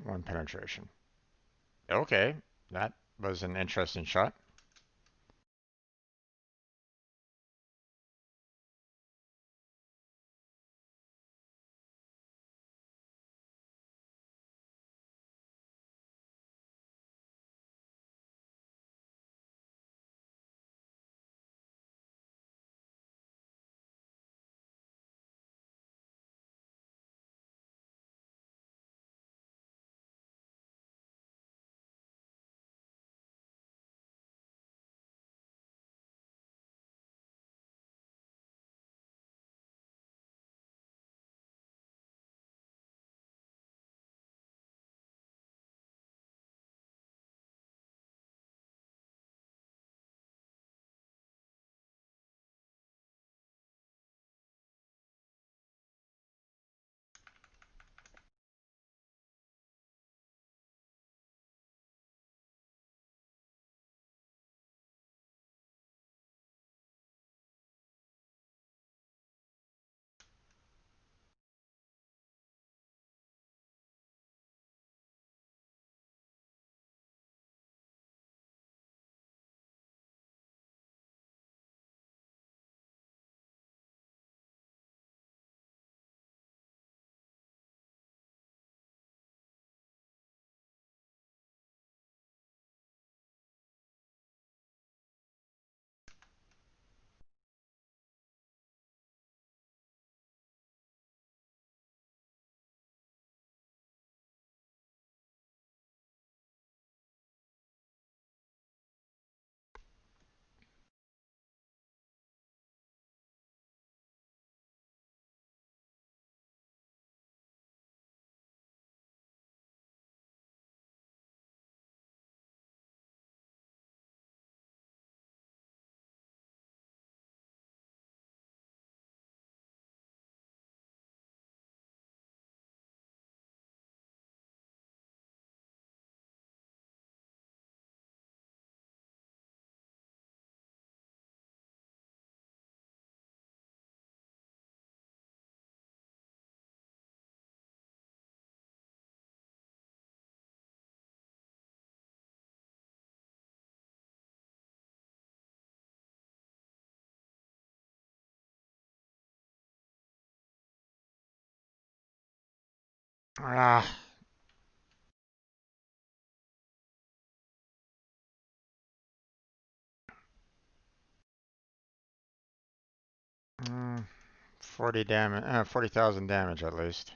One penetration. Okay, that was an interesting shot. Ah, 40 damage, 40,000 damage at least.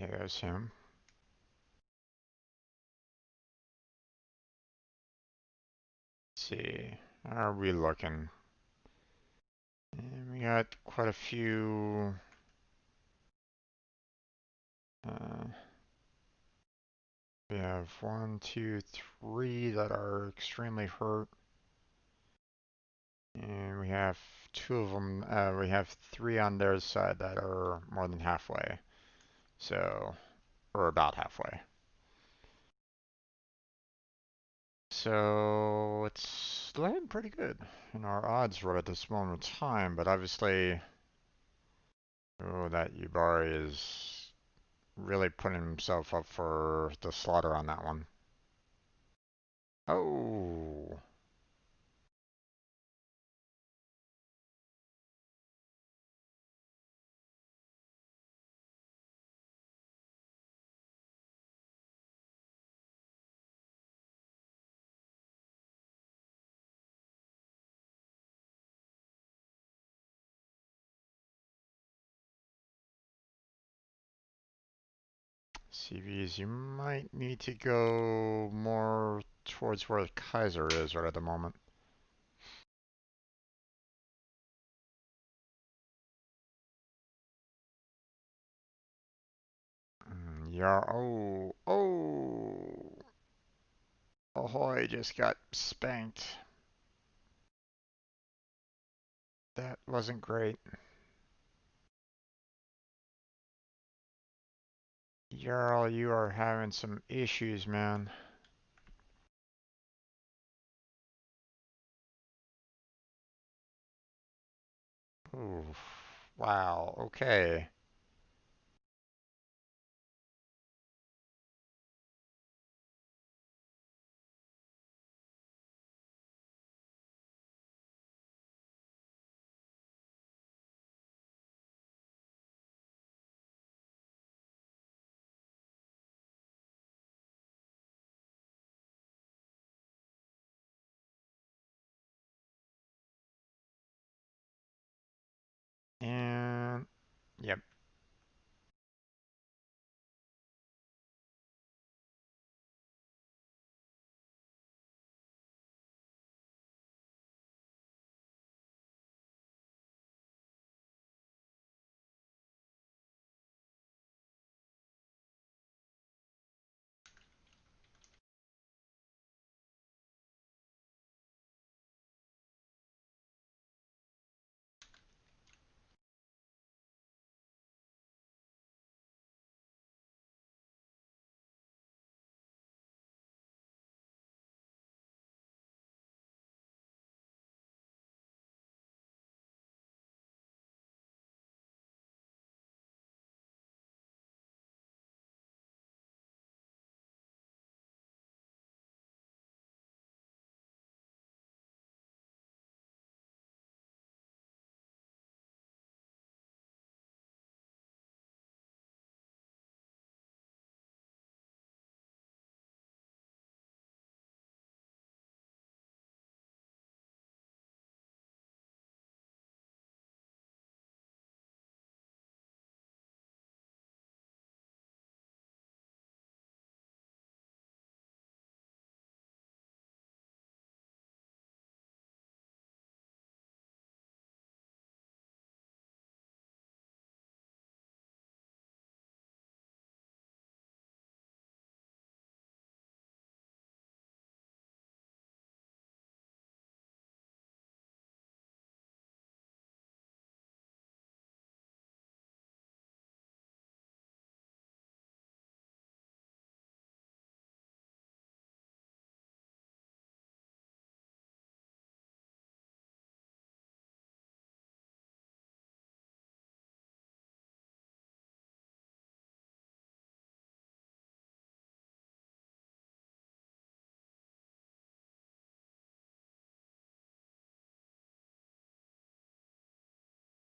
Yeah, there's him. Let's see, how are we looking? And we got quite a few. Uh, we have one, two, three that are extremely hurt, and we have two of them. We have three on their side that are more than halfway. So, or about halfway. So it's looking pretty good in our odds right at this moment in time, but obviously, oh, that Yubari is really putting himself up for the slaughter on that one. Oh, CVs, you might need to go more towards where Kaiser is right at the moment. Yeah, oh, Ahoy just got spanked. That wasn't great. Jarl, you are having some issues, man. Ooh, wow, okay. And, yep.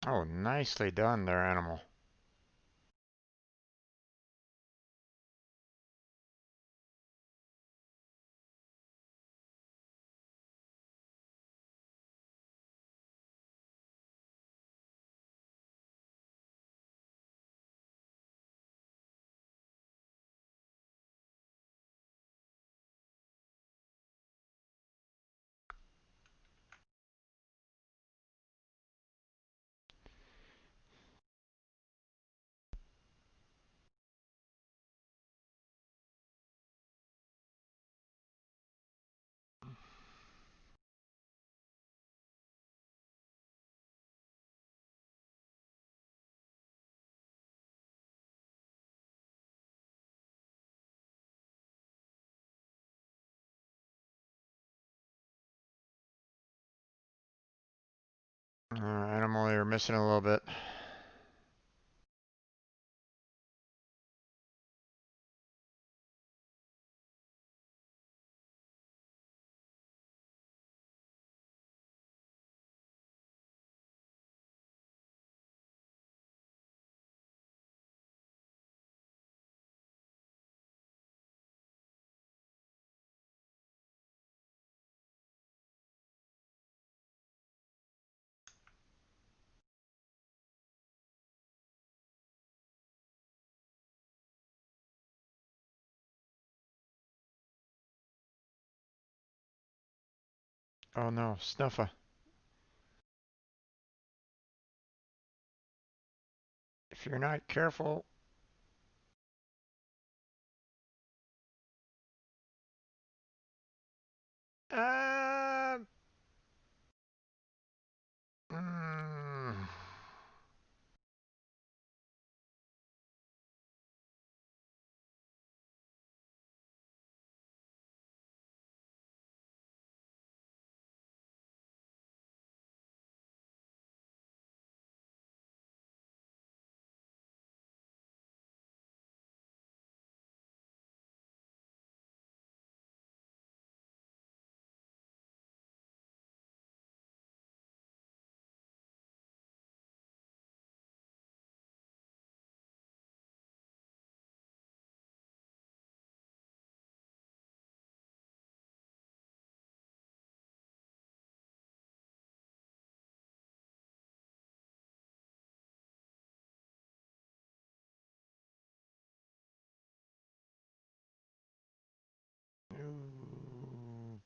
Oh, nicely done there, animal. Animal, you're missing a little bit. Oh no, Snuffa. If you're not careful, uh, Mm, ooh,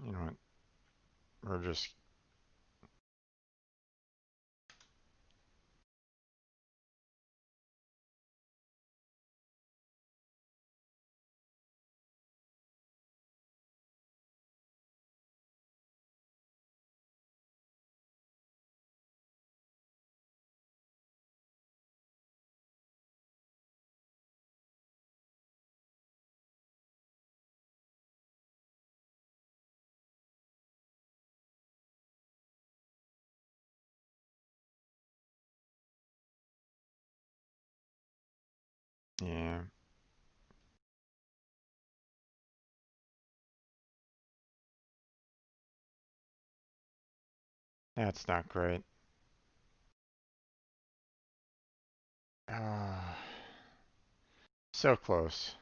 you know what? We're just. Yeah, that's not great. Ah, so close.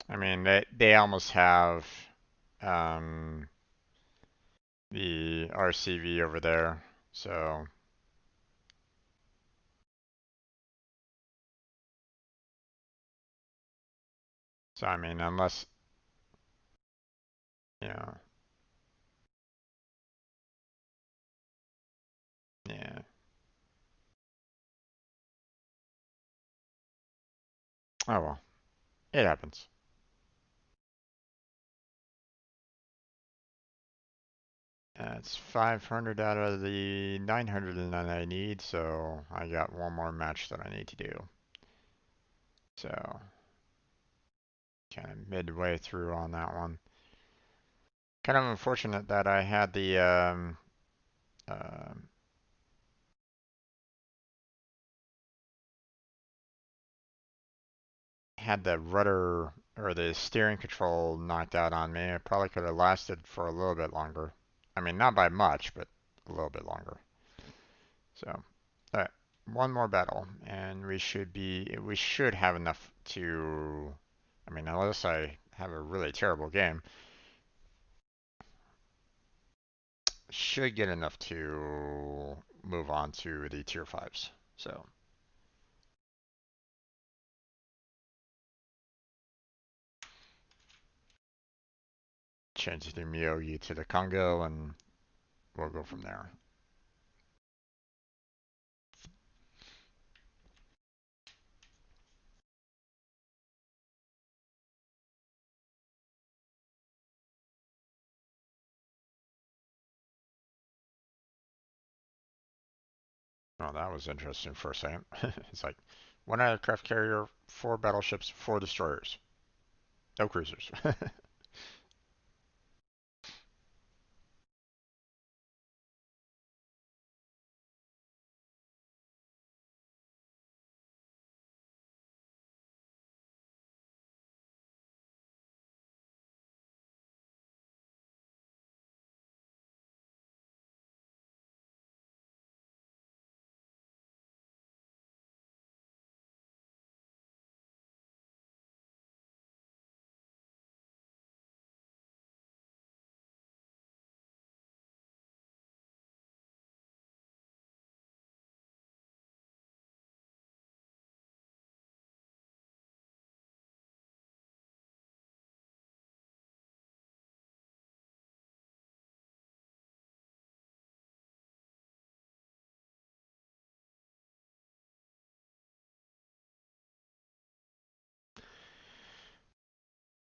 I mean, they almost have um, the RCV over there, so I mean, unless you know, yeah. Oh well, it happens. That's 500 out of the 900 that I need, so I got one more match that I need to do. So, kind of midway through on that one. Kind of unfortunate that I um had the rudder or the steering control knocked out on me. It probably could have lasted for a little bit longer. I mean, not by much, but a little bit longer. So, all right, one more battle, and we should have enough to, I mean, unless I have a really terrible game, should get enough to move on to the tier fives. So, change the Myogi to the Congo, and we'll go from there. Oh, that was interesting for a second. It's like one aircraft carrier, four battleships, four destroyers, no cruisers.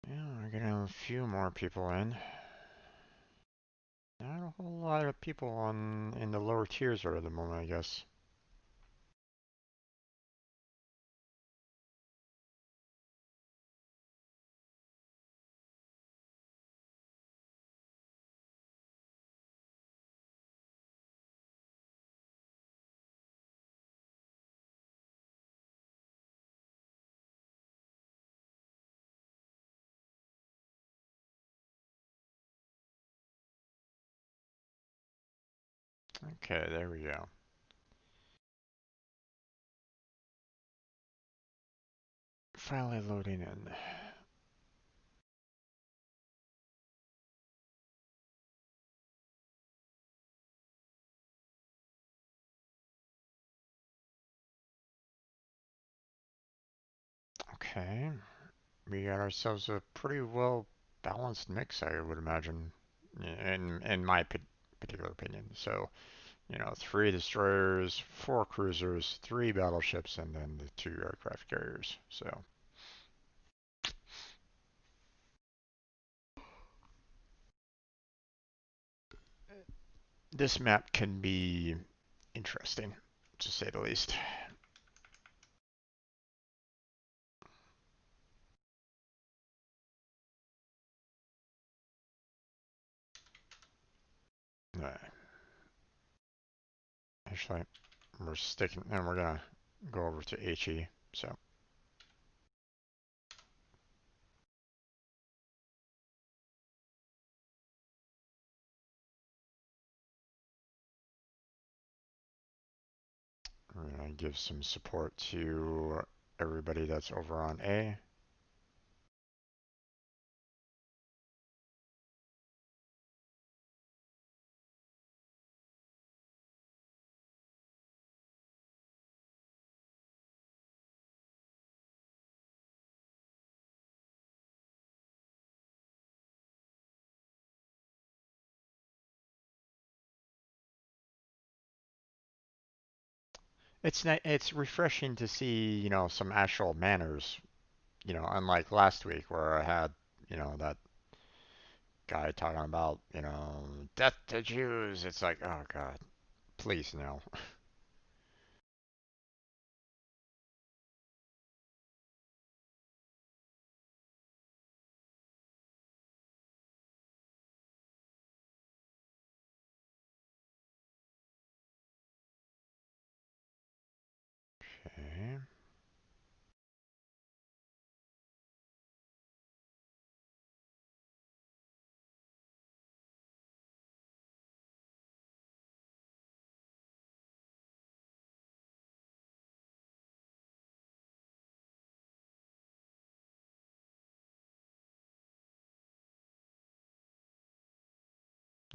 Yeah, we're getting a few more people in. Not a whole lot of people on in the lower tiers right at the moment, I guess. Okay, there we go. Finally loading in. Okay, we got ourselves a pretty well balanced mix, I would imagine, in my particular opinion. So, you know, three destroyers, four cruisers, three battleships, and then the two aircraft carriers. So, this map can be interesting, to say the least. Actually, we're sticking, and we're gonna go over to HE. So, we're gonna give some support to everybody that's over on A. It's refreshing to see, you know, some actual manners, you know, unlike last week where I had, you know, that guy talking about, you know, death to Jews. It's like, oh God, please no. Okay.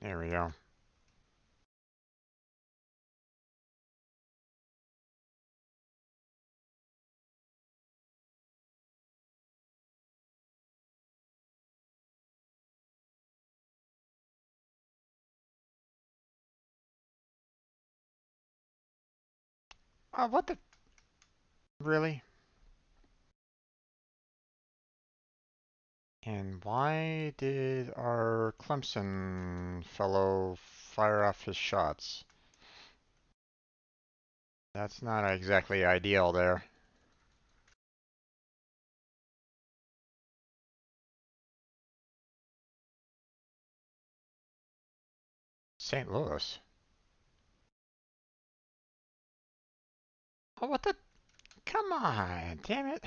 There we go. Oh, what the? Really? And why did our Clemson fellow fire off his shots? That's not exactly ideal there. St. Louis. Oh, what the? Come on, damn it.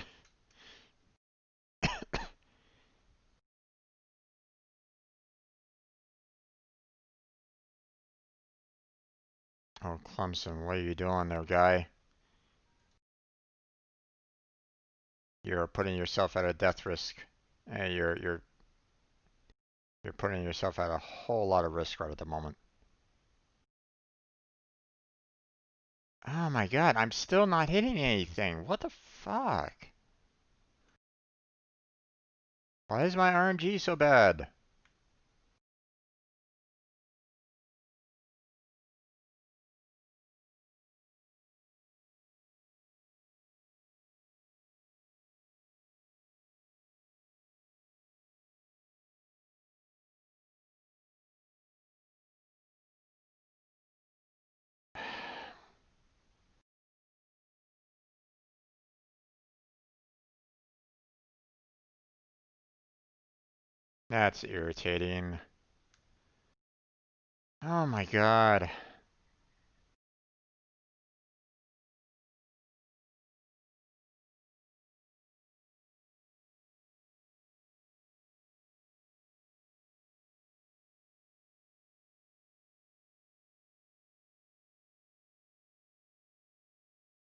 Oh, Clemson, what are you doing there, guy? You're putting yourself at a death risk. You're putting yourself at a whole lot of risk right at the moment. Oh my god, I'm still not hitting anything. What the fuck? Why is my RNG so bad? That's irritating. Oh my god.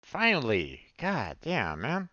Finally! God damn, man.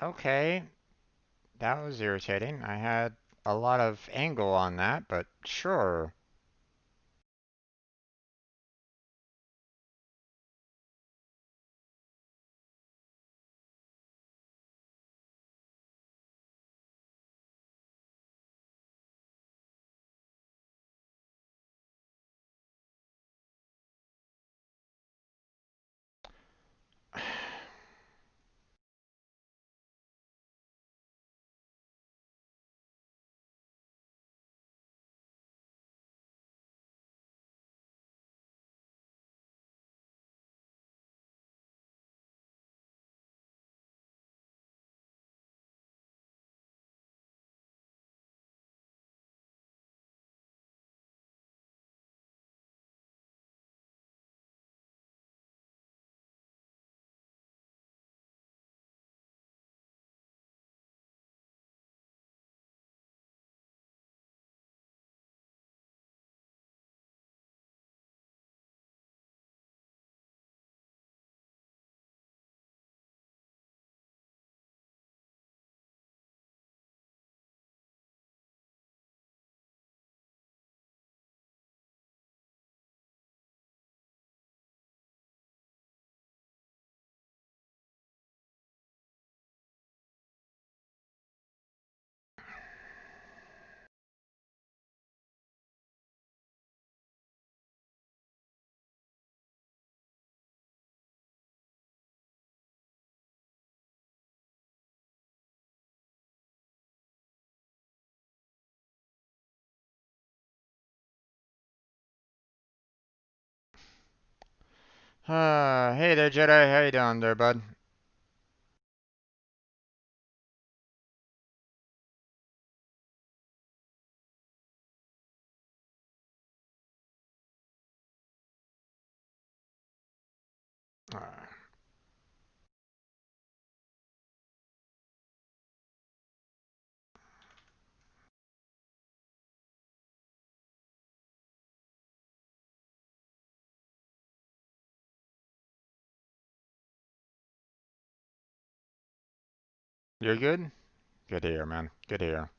Okay, that was irritating. I had a lot of angle on that, but sure. Hey there, Jedi. How you doing there, bud? Uh, you're good? Good to hear, man. Good to hear.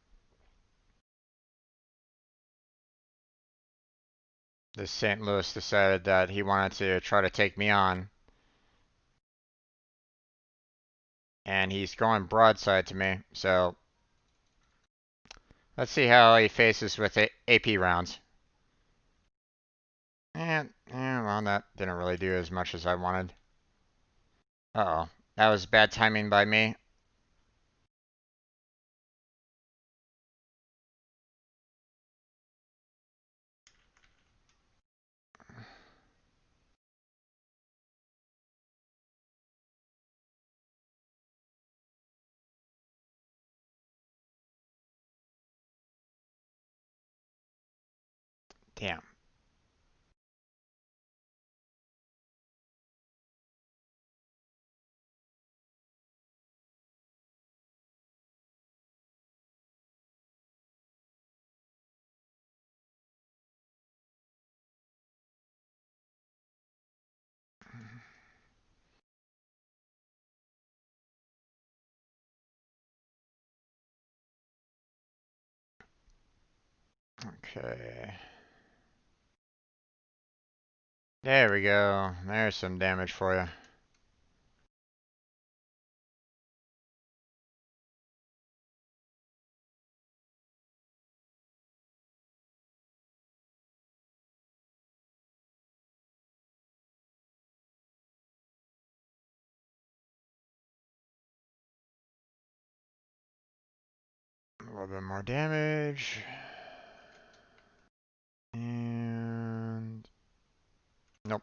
This St. Louis decided that he wanted to try to take me on, and he's going broadside to me. So let's see how he faces with AP rounds. Well, that didn't really do as much as I wanted. Uh-oh. That was bad timing by me. Damn. Okay. There we go. There's some damage for you. A little bit more damage. And nope.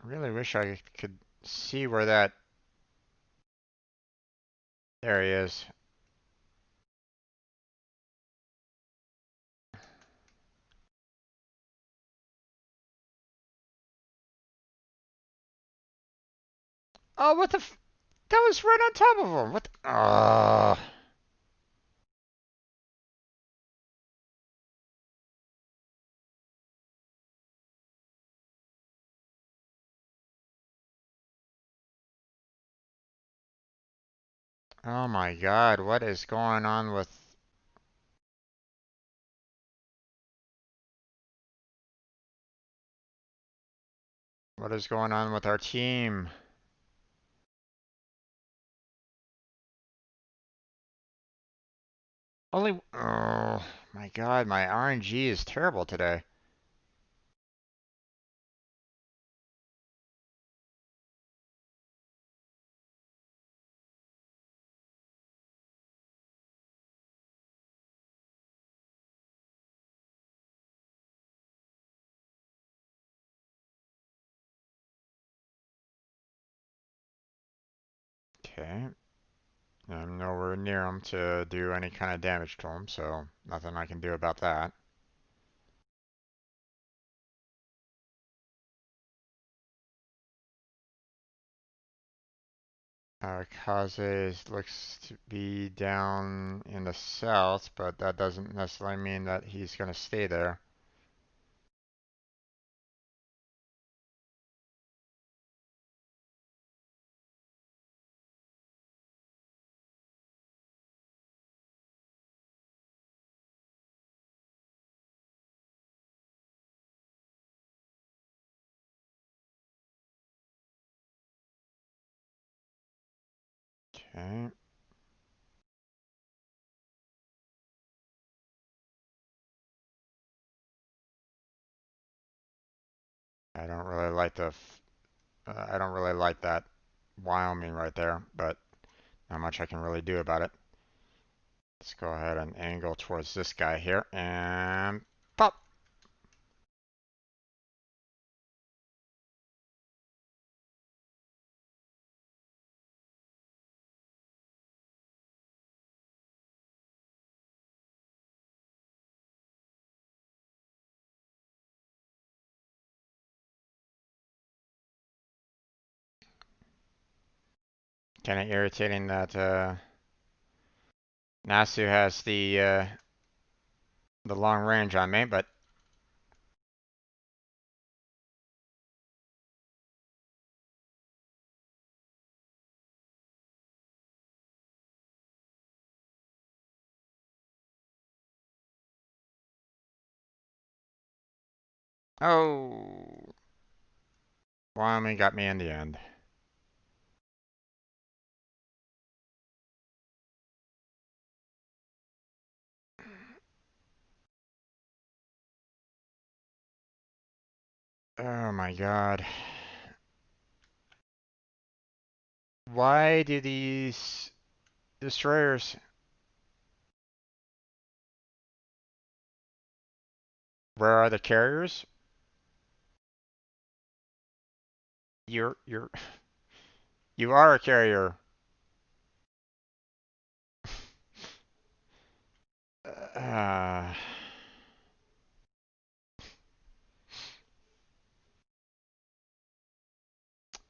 Really wish I could see where that. There he is. Oh, what the that was right on top of him. What the Oh my God, what is going on with our team? Oh my God, my RNG is terrible today. Okay. I'm nowhere near him to do any kind of damage to him, so nothing I can do about that. Kaze looks to be down in the south, but that doesn't necessarily mean that he's going to stay there. Okay. I don't really like that Wyoming right there, but not much I can really do about it. Let's go ahead and angle towards this guy here and pop. Kind of irritating that Nasu has the long range on me, but oh, Wyoming got me in the end. Oh my god. Why do these destroyers... Where are the carriers? You're you are a carrier. Uh,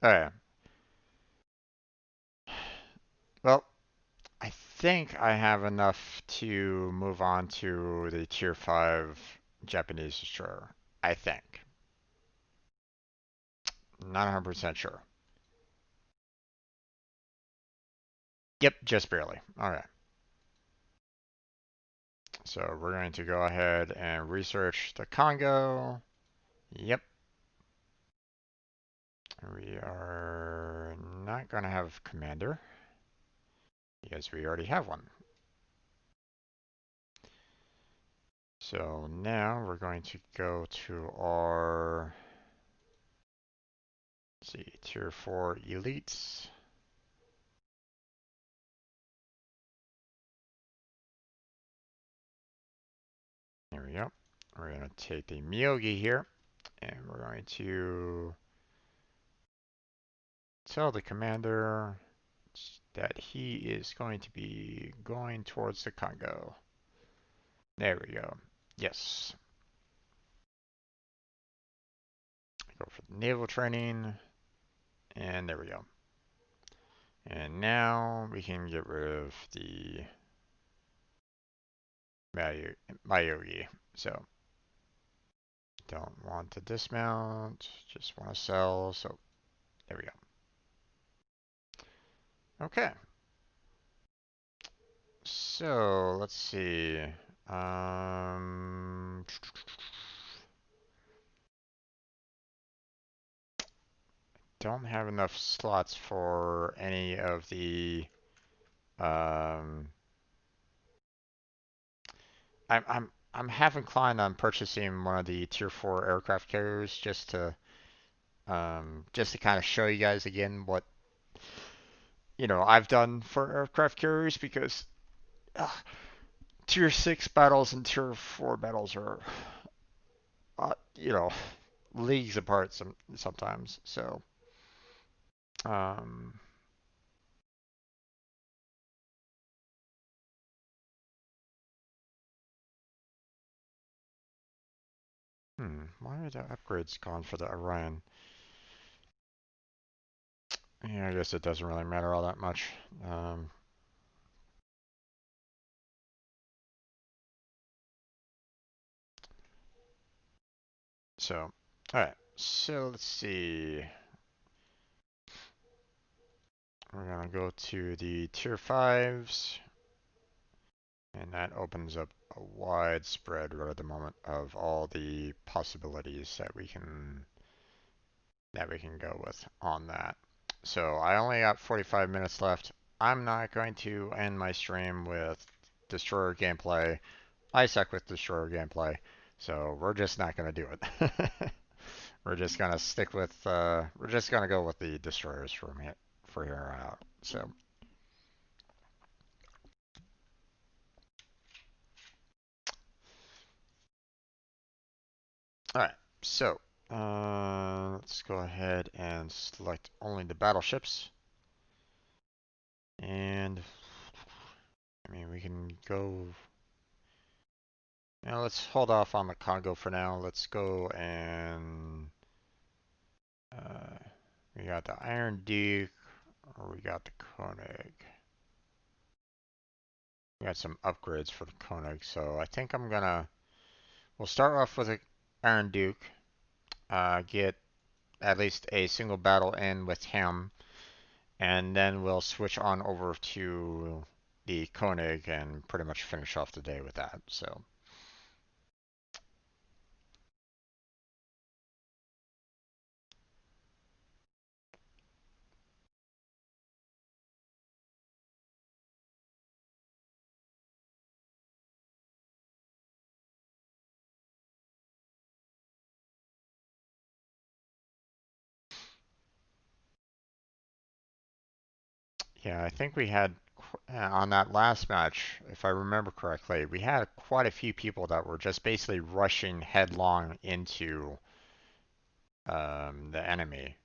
okay. Well, I think I have enough to move on to the tier 5 Japanese destroyer. I think. Not 100% sure. Yep, just barely. Alright. So we're going to go ahead and research the Congo. Yep. We are not going to have commander because we already have one. So now we're going to go to our, let's see, tier 4 elites. There we go. We're going to take the Myogi here, and we're going to tell the commander that he is going to be going towards the Congo. There we go. Yes. Go for the naval training, and there we go. And now we can get rid of the Myogi. So don't want to dismount, just want to sell. So there we go. Okay. So let's see. Um, don't have enough slots for any of the. Um, I'm half inclined on purchasing one of the tier 4 aircraft carriers just to kind of show you guys again what I've done for aircraft carriers because uh, tier 6 battles and tier 4 battles are uh, you know leagues apart sometimes. So um, why are the upgrades gone for the Orion? Yeah, I guess it doesn't really matter all that much. Um, so, all right. So let's see. We're gonna go to the tier 5s, and that opens up a wide spread right at the moment of all the possibilities that we can go with on that. So I only got 45 minutes left. I'm not going to end my stream with Destroyer gameplay. I suck with Destroyer gameplay, so we're just not going to do it. We're just going to we're just going to go with the Destroyers for here on out. So, Alright, so let's go ahead and select only the battleships. And I mean, we can go. Now let's hold off on the Congo for now. Let's go and uh, we got the Iron Duke, or we got the Koenig. We got some upgrades for the Koenig, so I think we'll start off with the Iron Duke, get at least a single battle in with him, and then we'll switch on over to the Koenig and pretty much finish off the day with that. So, yeah, I think we had on that last match, if I remember correctly, we had quite a few people that were just basically rushing headlong into the enemy,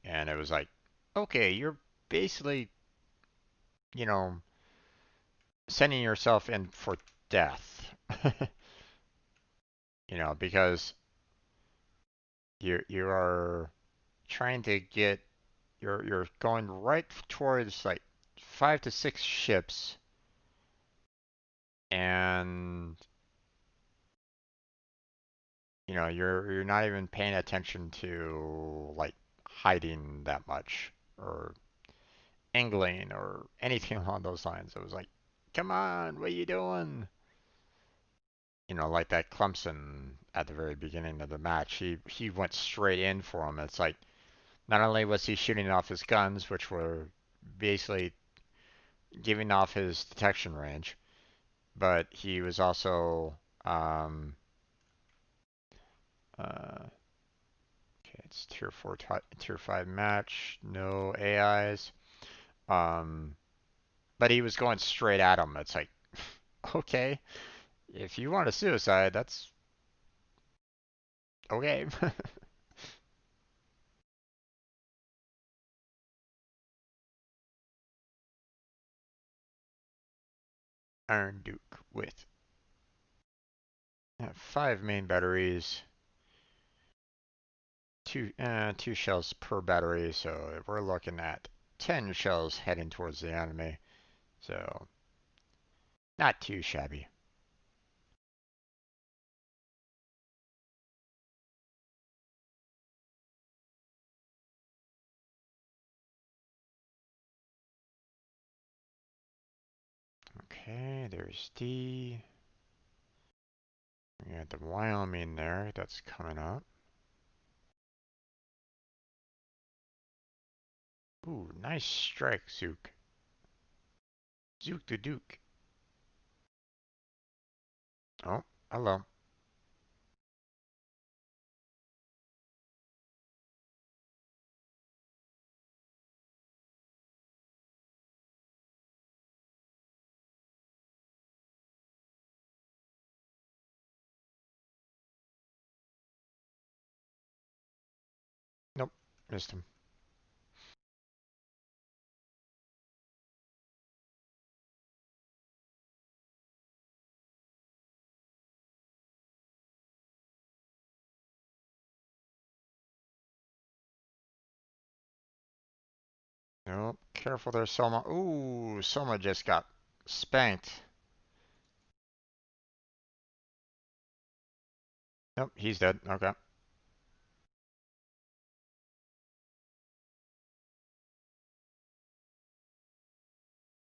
and it was like, okay, you're basically, you know, sending yourself in for death, because you are trying to get you're going right towards like 5 to 6 ships, and you're not even paying attention to like hiding that much or angling or anything along those lines. It was like, come on, what are you doing? Like that Clemson at the very beginning of the match, he went straight in for him. It's like not only was he shooting off his guns, which were basically giving off his detection range, but he was also uh, okay, it's tier 4, tier 5 match, no AIs. Um, but he was going straight at him. It's like, okay, if you want a suicide, that's okay. Iron Duke with 5 main batteries, two shells per battery, so we're looking at 10 shells heading towards the enemy. So not too shabby. Okay, there's D. We got the Wyoming there. That's coming up. Ooh, nice strike, Zook. Zook the Duke. Oh, hello. Nope, missed him. Nope, careful there, Soma. Ooh, Soma just got spanked. Nope, he's dead. Okay.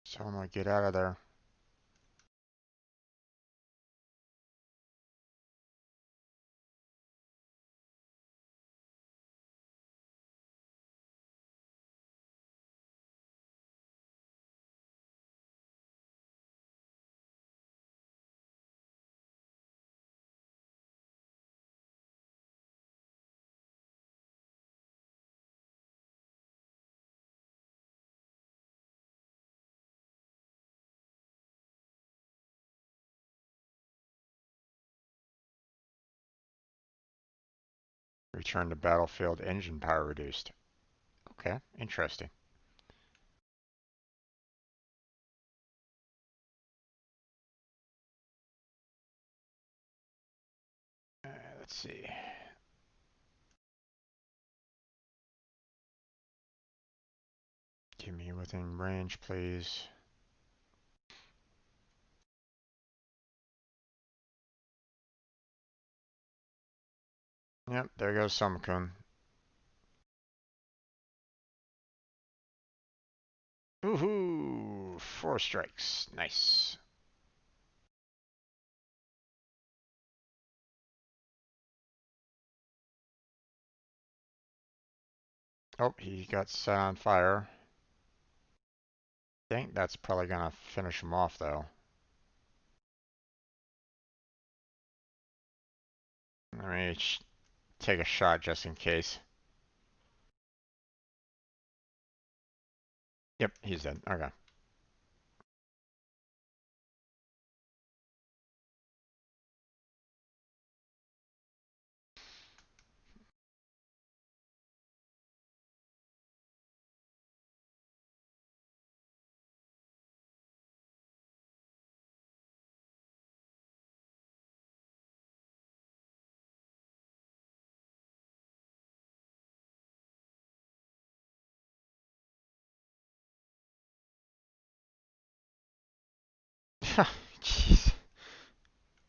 Soma, get out of there. Return to battlefield, engine power reduced. Okay, interesting. Let's see. Give me within range, please. Yep, there goes Summikun. Woohoo! 4 strikes. Nice. Oh, he got set on fire. I think that's probably gonna finish him off, though. Let me take a shot just in case. Yep, he's dead. Okay. Jeez.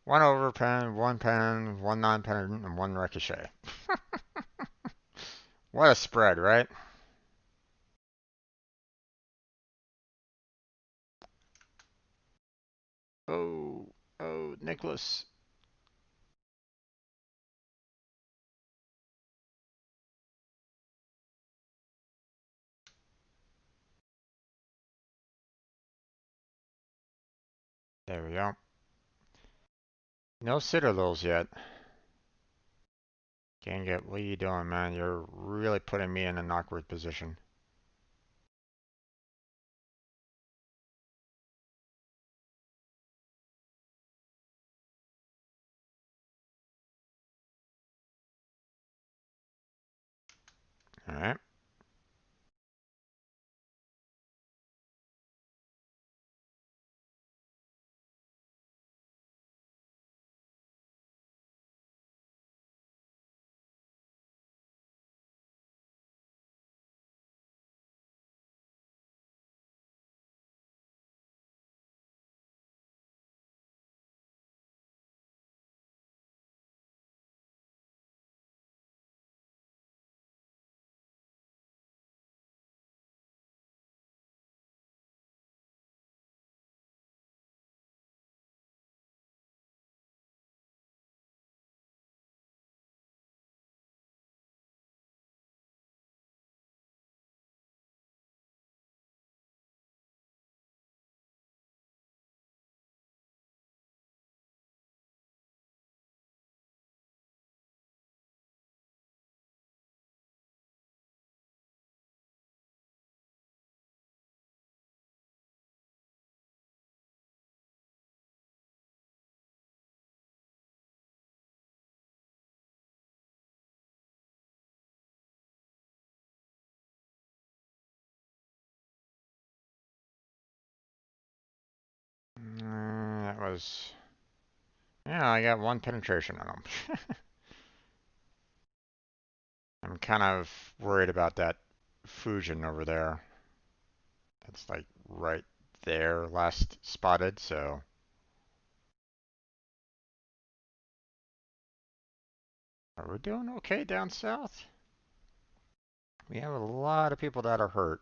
One overpen, one pen, one non-pen, and one ricochet. What a spread, right? Oh, oh, Nicholas. There we go. No citadels yet. Ganget, what are you doing, man? You're really putting me in an awkward position. Alright. That was... Yeah, I got one penetration on him. I'm kind of worried about that Fujin over there. That's like right there, last spotted, so... Are we doing okay down south? We have a lot of people that are hurt.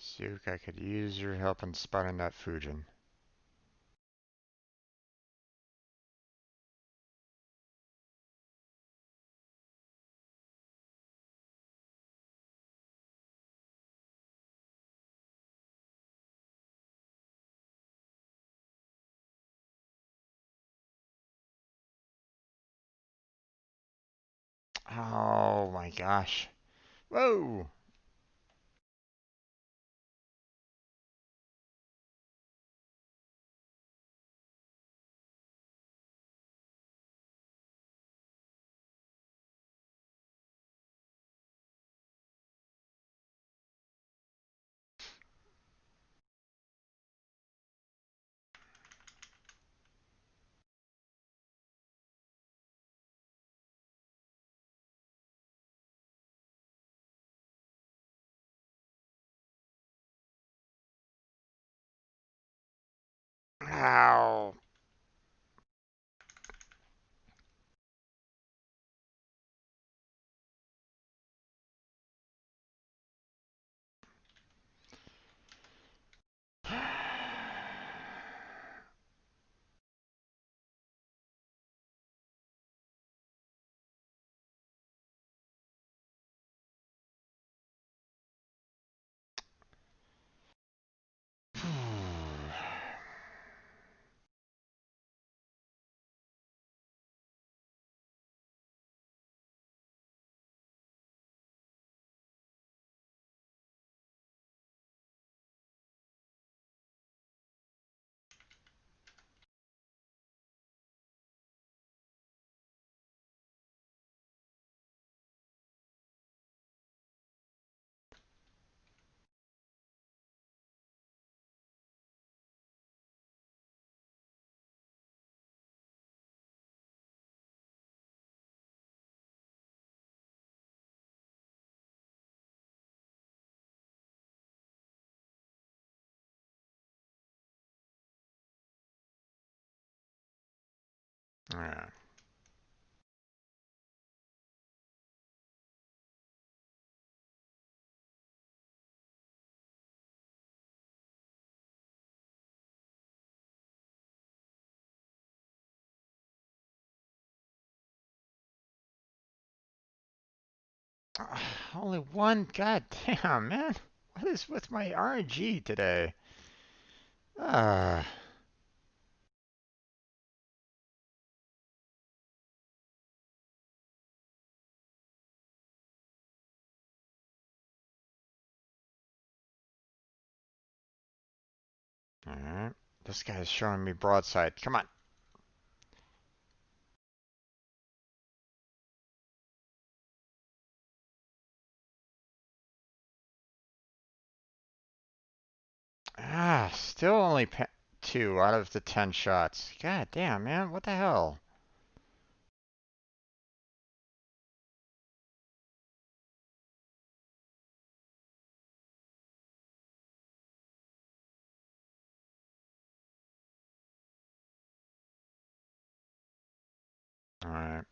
Suk, I could use your help in spotting that Fujin. Oh my gosh. Whoa! Ow! Yeah. 'Only one? God damn, man. What is with my RNG today? Ah. Alright. This guy's showing me broadside. Come on. Ah, still only 2 out of the 10 shots. God damn, man. What the hell? Alright.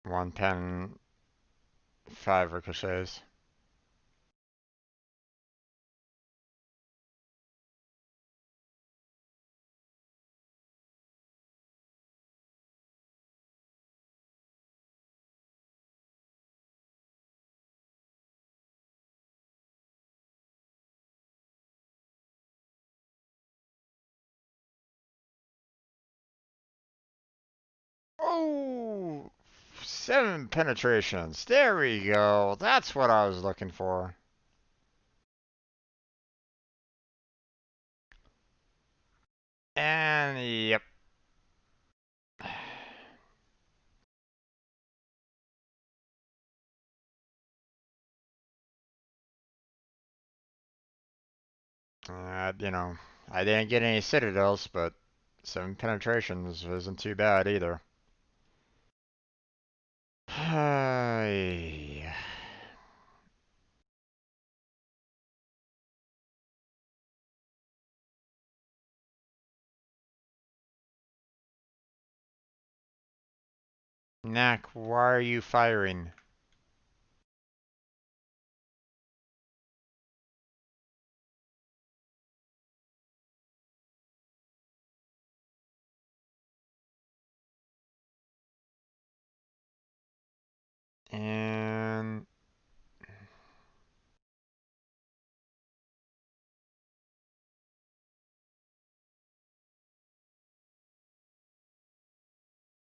One pen, 5 ricochets. Oh! 7 penetrations. There we go. That's what I was looking for. And yep. You know, I didn't get any citadels, but 7 penetrations isn't too bad either. Hey. Knack, why are you firing? And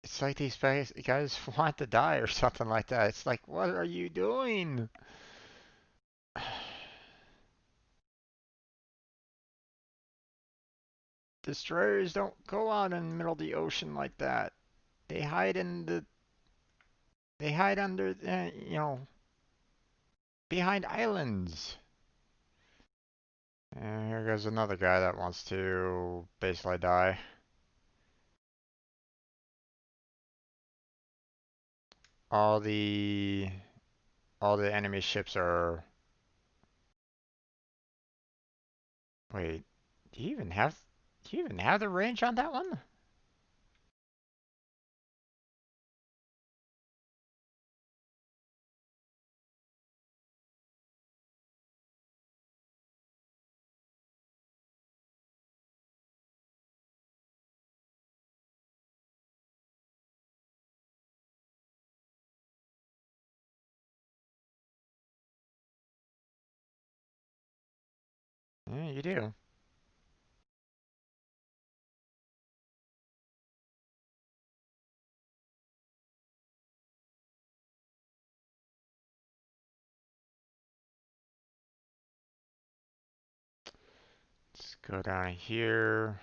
it's like these guys want to die or something like that. It's like, what are you doing? Destroyers don't go out in the middle of the ocean like that. They hide in the they hide under behind islands. And here goes another guy that wants to basically die. All the all the enemy ships are. Wait, do you even have the range on that one? Yeah, you do. Let's go down here.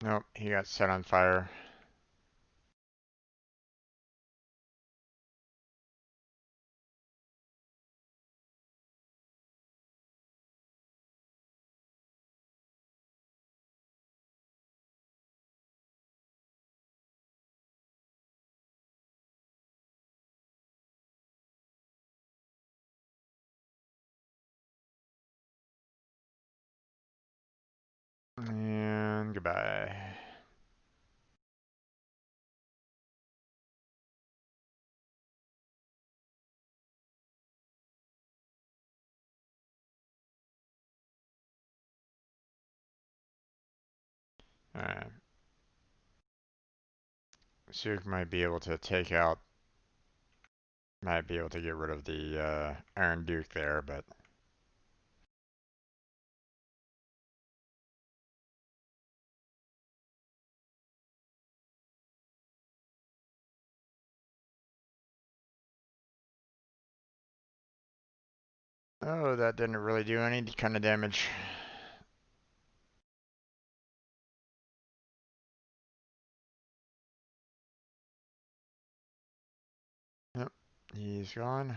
Nope, he got set on fire. And goodbye. Alright. Suk might be able to get rid of the Iron Duke there, but oh, that didn't really do any kind of damage. Yep, he's gone.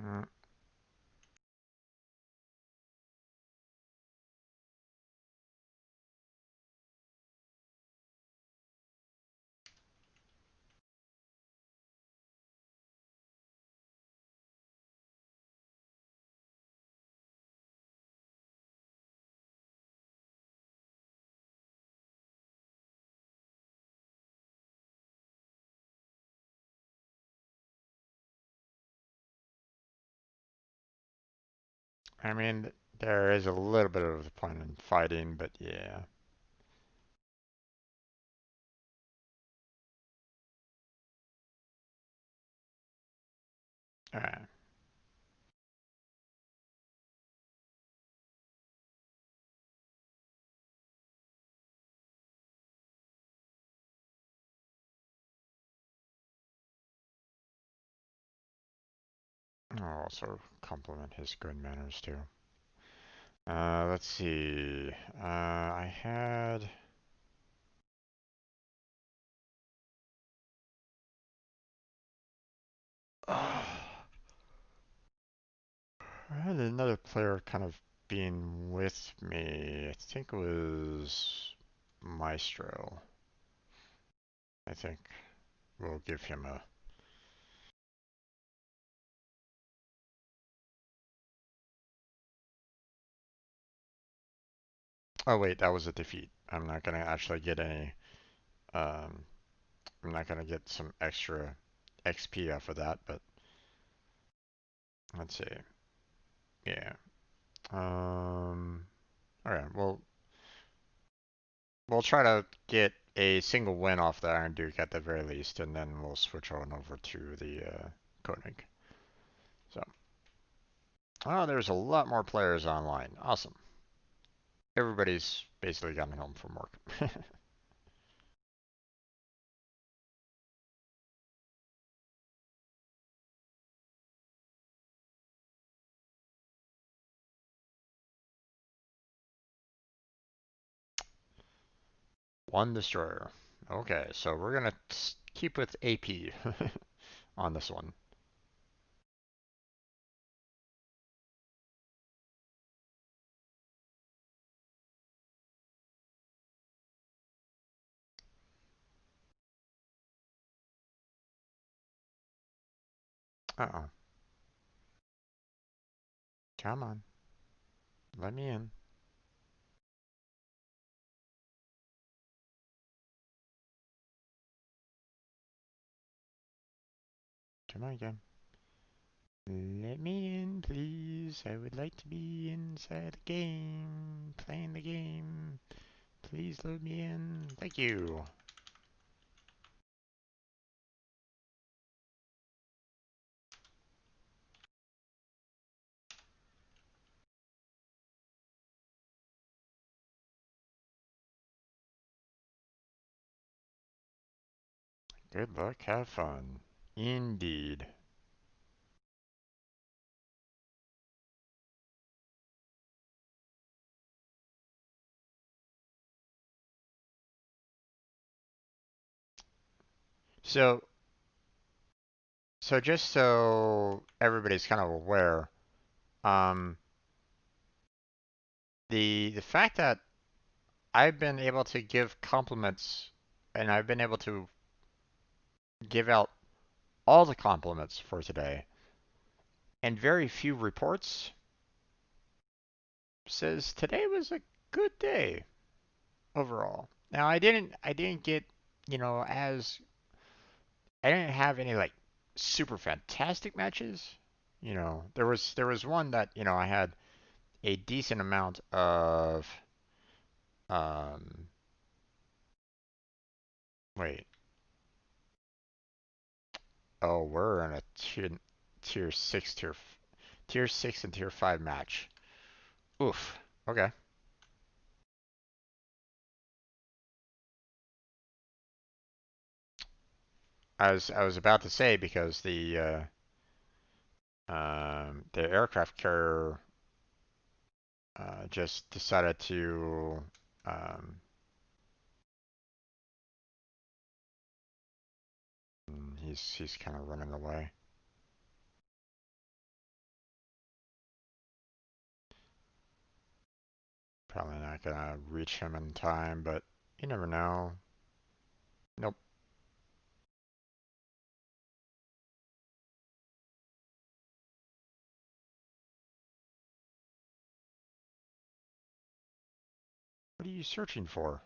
Mm, I mean, there is a little bit of a point in fighting, but yeah. Alright. I'll also compliment his good manners too. Let's see. I had. I had another player kind of being with me. I think it was Maestro. I think we'll give him a. Oh wait, that was a defeat. I'm not gonna actually get any. Um, I'm not gonna get some extra XP off of that, but let's see. Yeah. All right. Well, we'll try to get a single win off the Iron Duke at the very least, and then we'll switch on over to the Koenig. So, oh, there's a lot more players online. Awesome. Everybody's basically gotten home from work. One destroyer. Okay, so we're gonna keep with AP on this one. Uh-oh. Come on. Let me in. Come on again. Let me in, please. I would like to be inside the game. Playing the game. Please load me in. Thank you. Good luck. Have fun. Indeed. So, so just so everybody's kind of aware, um, the fact that I've been able to give compliments and I've been able to give out all the compliments for today and very few reports says today was a good day overall. Now I didn't get, as I didn't have any like super fantastic matches. There was one that, I had a decent amount of um wait. Oh, we're in a tier 6 tier 6 and tier 5 match. Oof. Okay. I was about to say because the aircraft carrier just decided to um he's kind of running away. Probably not gonna reach him in time, but you never know. Nope. What are you searching for?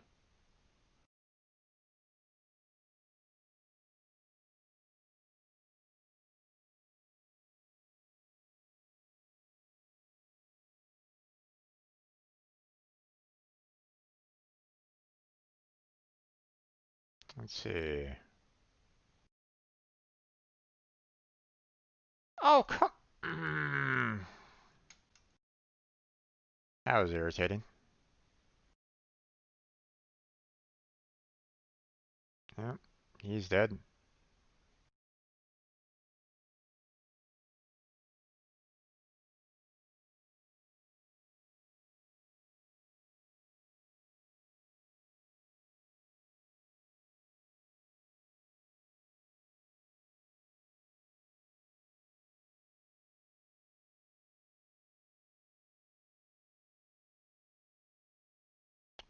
Let's see. Oh, come. That was irritating. Yep. He's dead.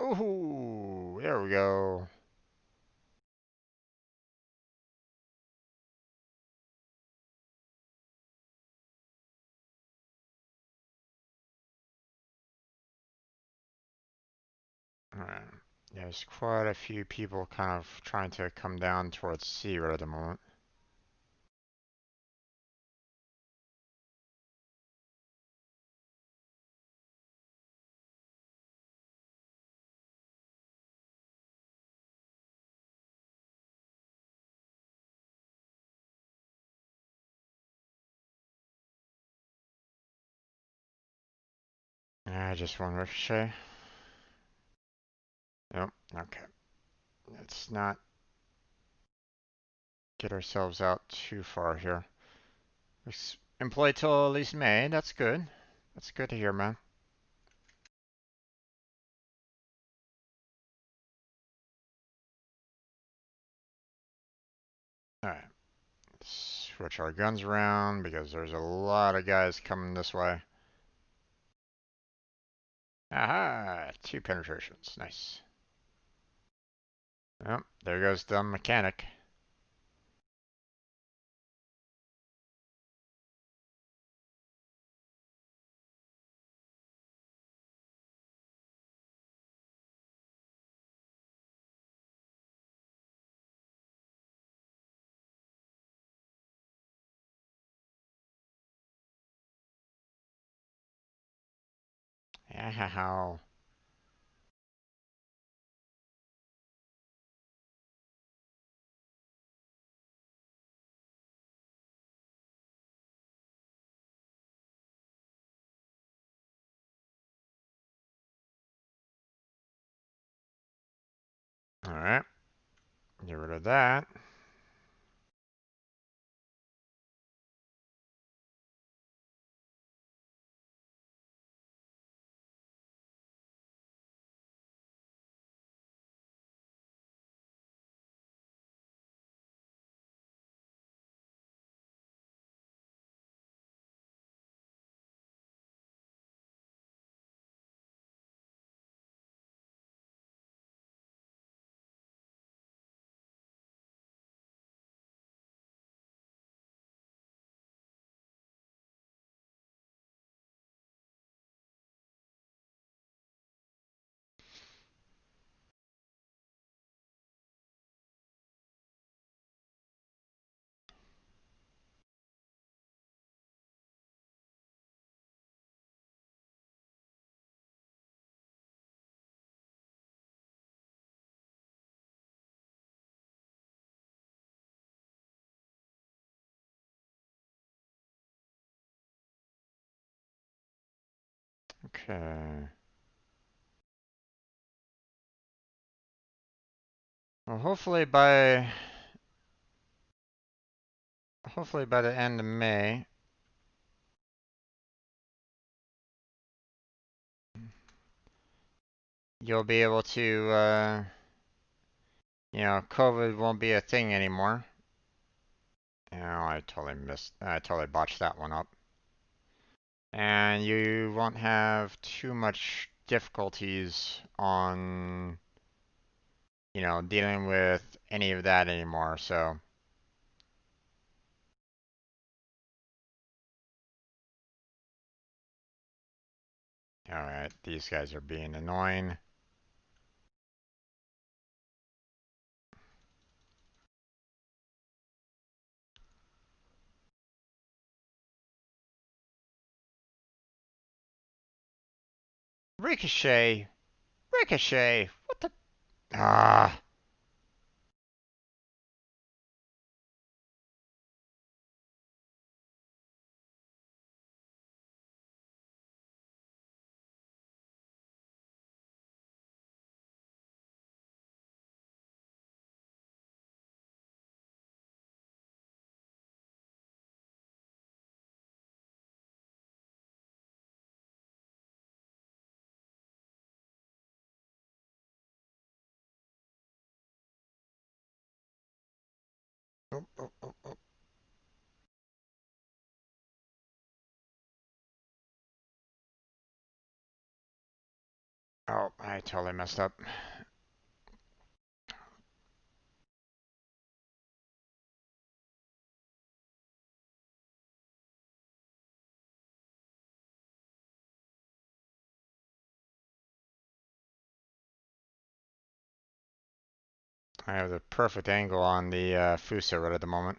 Ooh, there we go. Alright. There's quite a few people kind of trying to come down towards sea right at the moment. Just one ricochet. Nope. Okay. Let's not get ourselves out too far here. Employed till at least May. That's good. That's good to hear, man. Alright. Switch our guns around because there's a lot of guys coming this way. Aha! 2 penetrations. Nice. Yep, there goes the mechanic. Ow. Alright, get rid of that. Okay. Well, hopefully by the end of May, you'll be able to, COVID won't be a thing anymore. Oh, I totally botched that one up. And you won't have too much difficulties on, dealing with any of that anymore, so. Alright, these guys are being annoying. Ricochet! Ricochet! What the? Ah! Oh, oh, oh, oh. Oh, I totally messed up. I have the perfect angle on the Fuso right at the moment.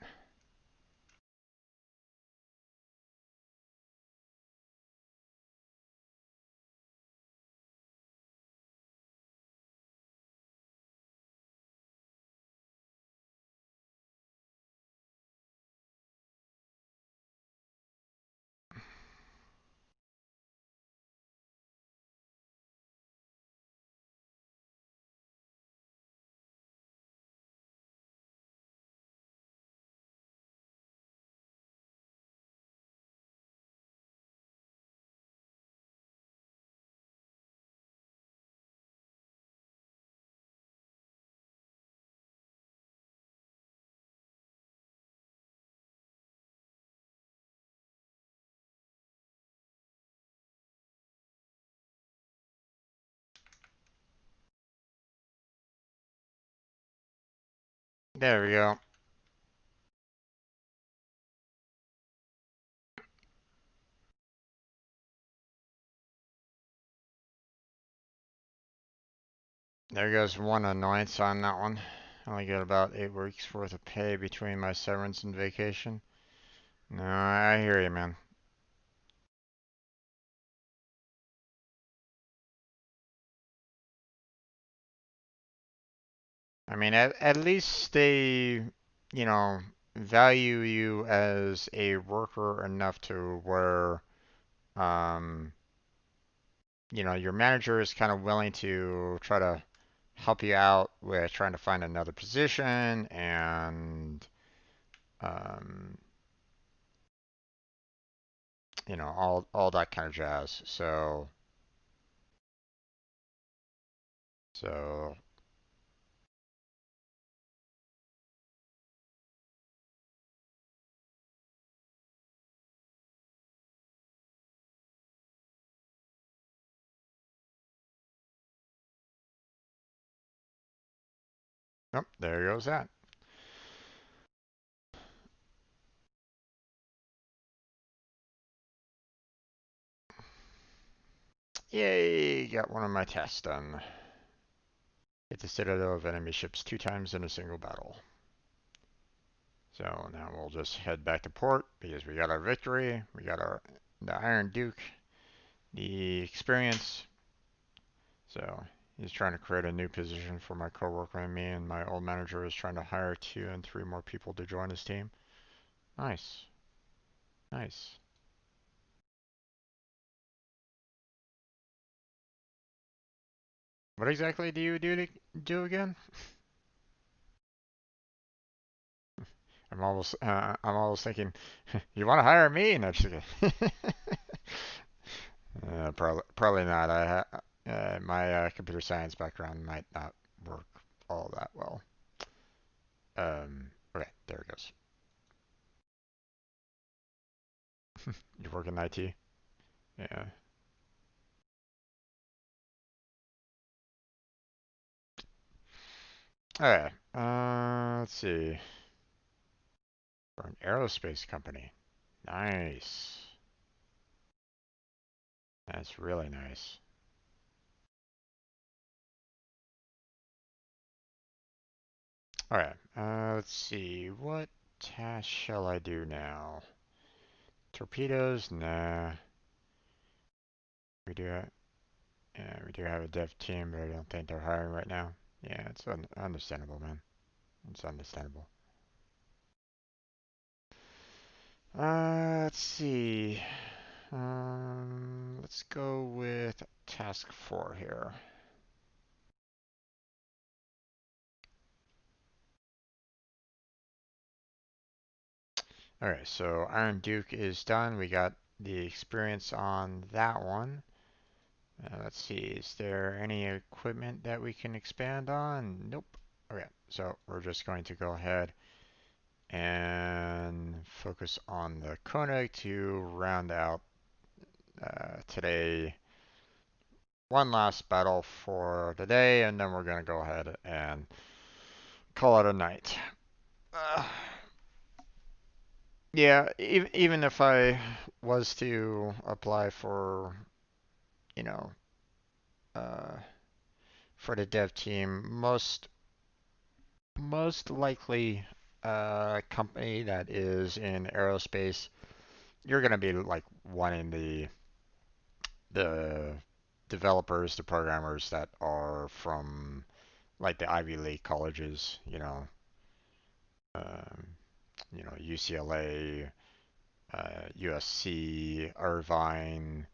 There we go. There goes one annoyance on that one. I only get about 8 weeks worth of pay between my severance and vacation. No, I hear you, man. I mean, at least they, you know, value you as a worker enough to where, um, your manager is kind of willing to try to help you out with trying to find another position and, um, all that kind of jazz. So, oh, there goes that. Yay, got one of my tasks done. Hit the citadel of enemy ships 2 times in a single battle. So now we'll just head back to port because we got our victory, we got the Iron Duke, the experience. So he's trying to create a new position for my coworker and me, and my old manager is trying to hire 2 and 3 more people to join his team. Nice, nice. What exactly do you do again? I'm almost thinking, you want to hire me? No, just kidding. Probably not. My computer science background might not work all that well. Okay, there it goes. You work in IT? Yeah. Okay. Let's see. For an aerospace company. Nice. That's really nice. Alright. Let's see. What task shall I do now? Torpedoes? Nah. We do have, yeah, we do have a dev team, but I don't think they're hiring right now. Yeah, it's understandable, man. It's understandable. Let's see. Let's go with task 4 here. Alright, so Iron Duke is done. We got the experience on that one. Let's see, is there any equipment that we can expand on? Nope. Okay, so we're just going to go ahead and focus on the Koenig to round out today one last battle for the day, and then we're gonna go ahead and call it a night. Uh, yeah, even if I was to apply for, you know, uh, for the dev team, most likely company that is in aerospace, you're gonna be like wanting the developers, the programmers that are from like the Ivy League colleges, um, UCLA, USC, Irvine,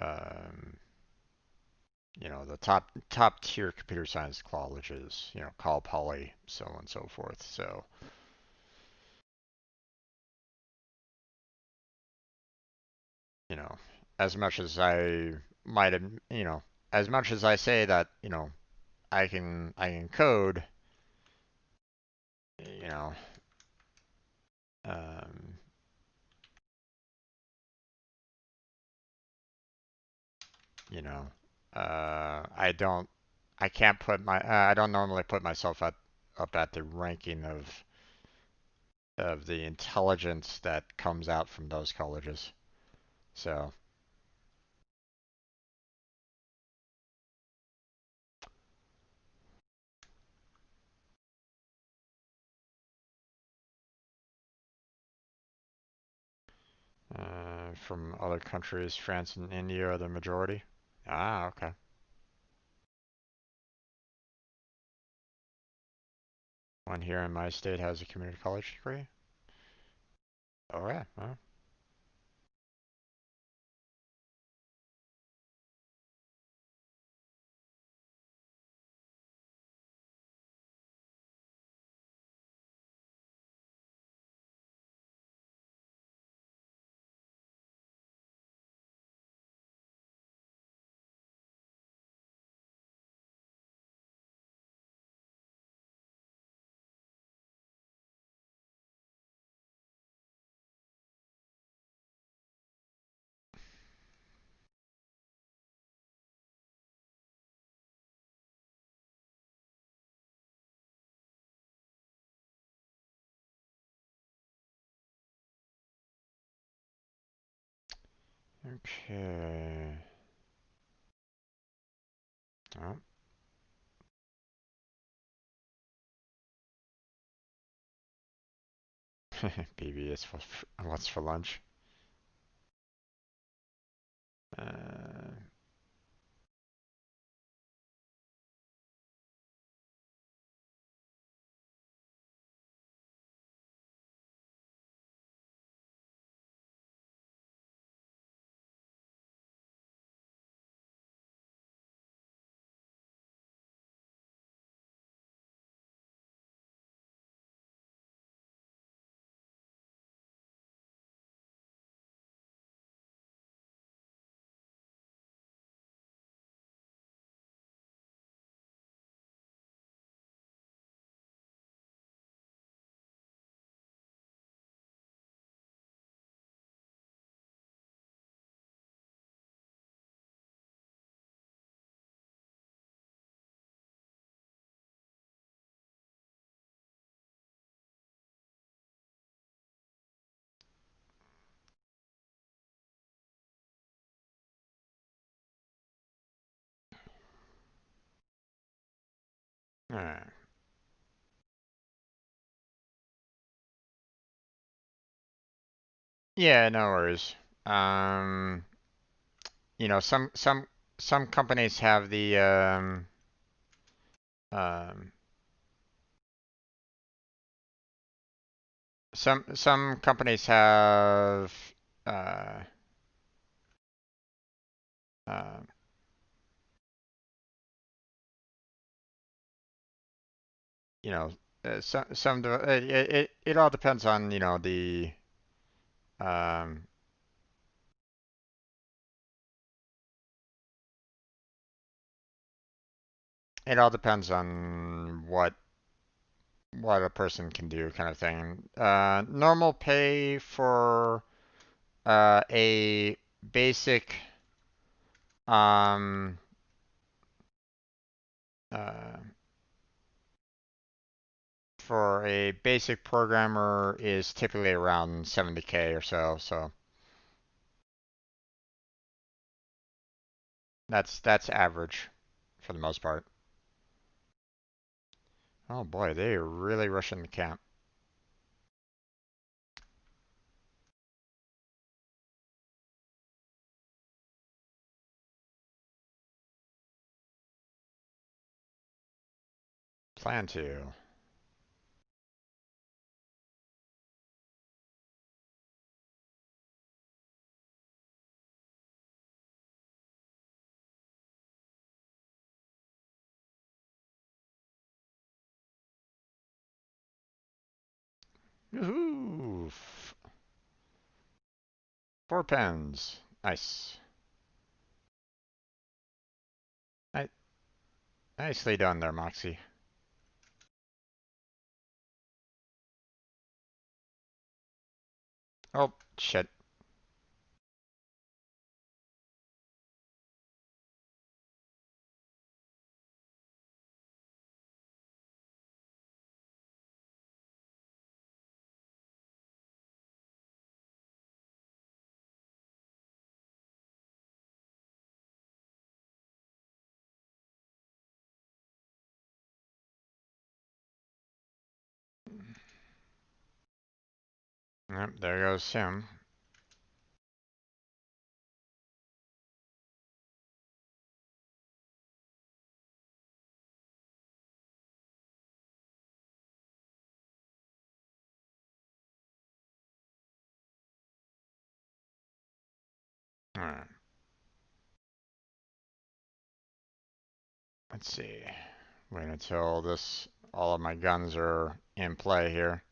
um, the top tier computer science colleges, Cal Poly, so on and so forth. So, you know, as much as I might have, as much as I say that, I can code, you know, um, you know, I can't I don't normally put myself up at the ranking of the intelligence that comes out from those colleges. So, from other countries, France and India are the majority. Ah, okay. One here in my state has a community college degree. All right. Well, okay. Oh, BB is what's for lunch. Uh, alright. Yeah, no worries. Um, you know, some companies have the um some companies have uh uh you know it all depends on um it all depends on what a person can do kind of thing. Normal pay for a basic um Uh, for a basic programmer is typically around 70K or so. So that's average for the most part. Oh boy, they are really rushing the camp. Plan to. Woohoo! 4 pens. Nice. Ni- Nicely done there, Moxie. Oh, shit. Yep, there goes him. Alright, let's see. Wait until all of my guns are in play here.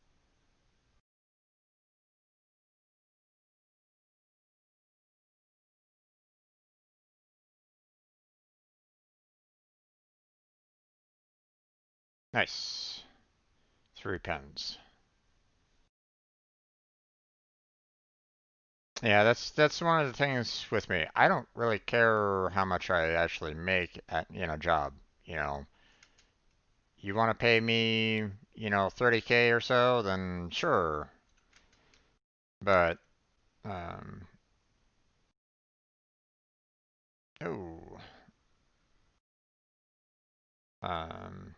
Nice. 3 pens. Yeah, that's one of the things with me. I don't really care how much I actually make in a job. You know, you want to pay me, 30K or so, then sure. But um, oh, um,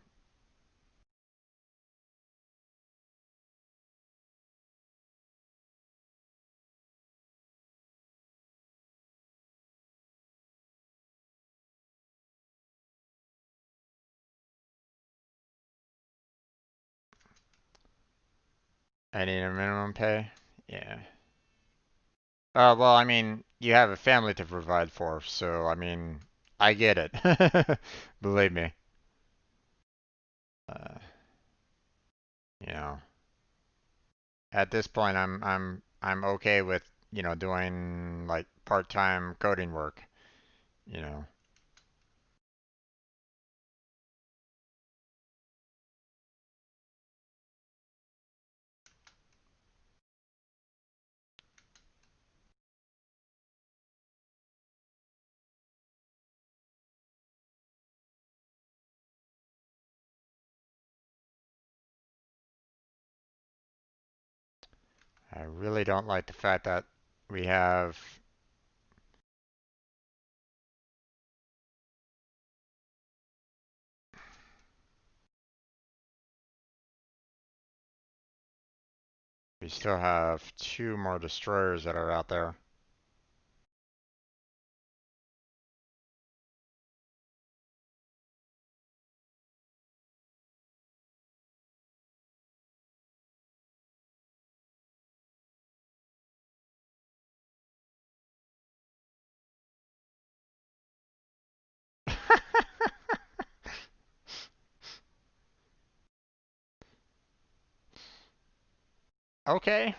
I need a minimum pay. Yeah. Well, I mean, you have a family to provide for, so I mean, I get it. Believe me. Uh, you know, at this point, I'm okay with doing like part-time coding work. You know, I really don't like the fact that we have we still have 2 more destroyers that are out there. Okay.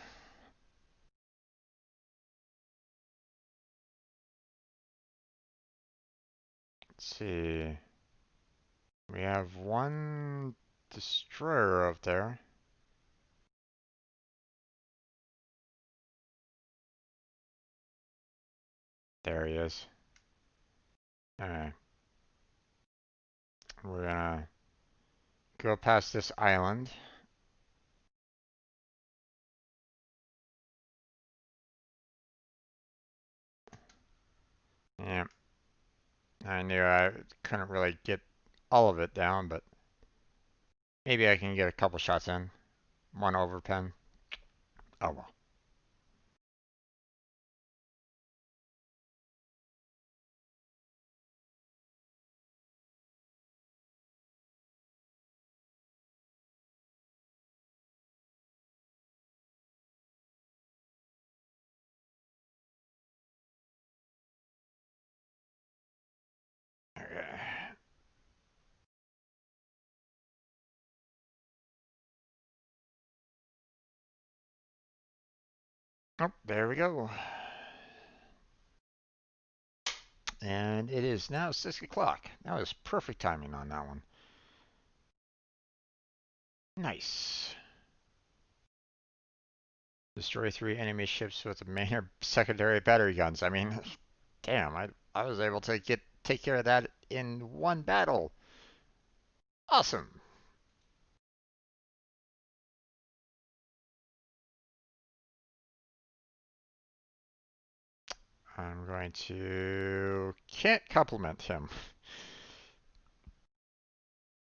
Let's see. We have one destroyer up there. There he is. Alright. We're gonna go past this island. Yeah, I knew I couldn't really get all of it down, but maybe I can get a couple shots in. One overpen. Oh well. Okay. Oh, there we go. And it is now 6 o'clock. That was perfect timing on that one. Nice. Destroy 3 enemy ships with main or secondary battery guns. I mean, damn, I was able to take care of that in one battle. Awesome. I'm going to can't compliment him.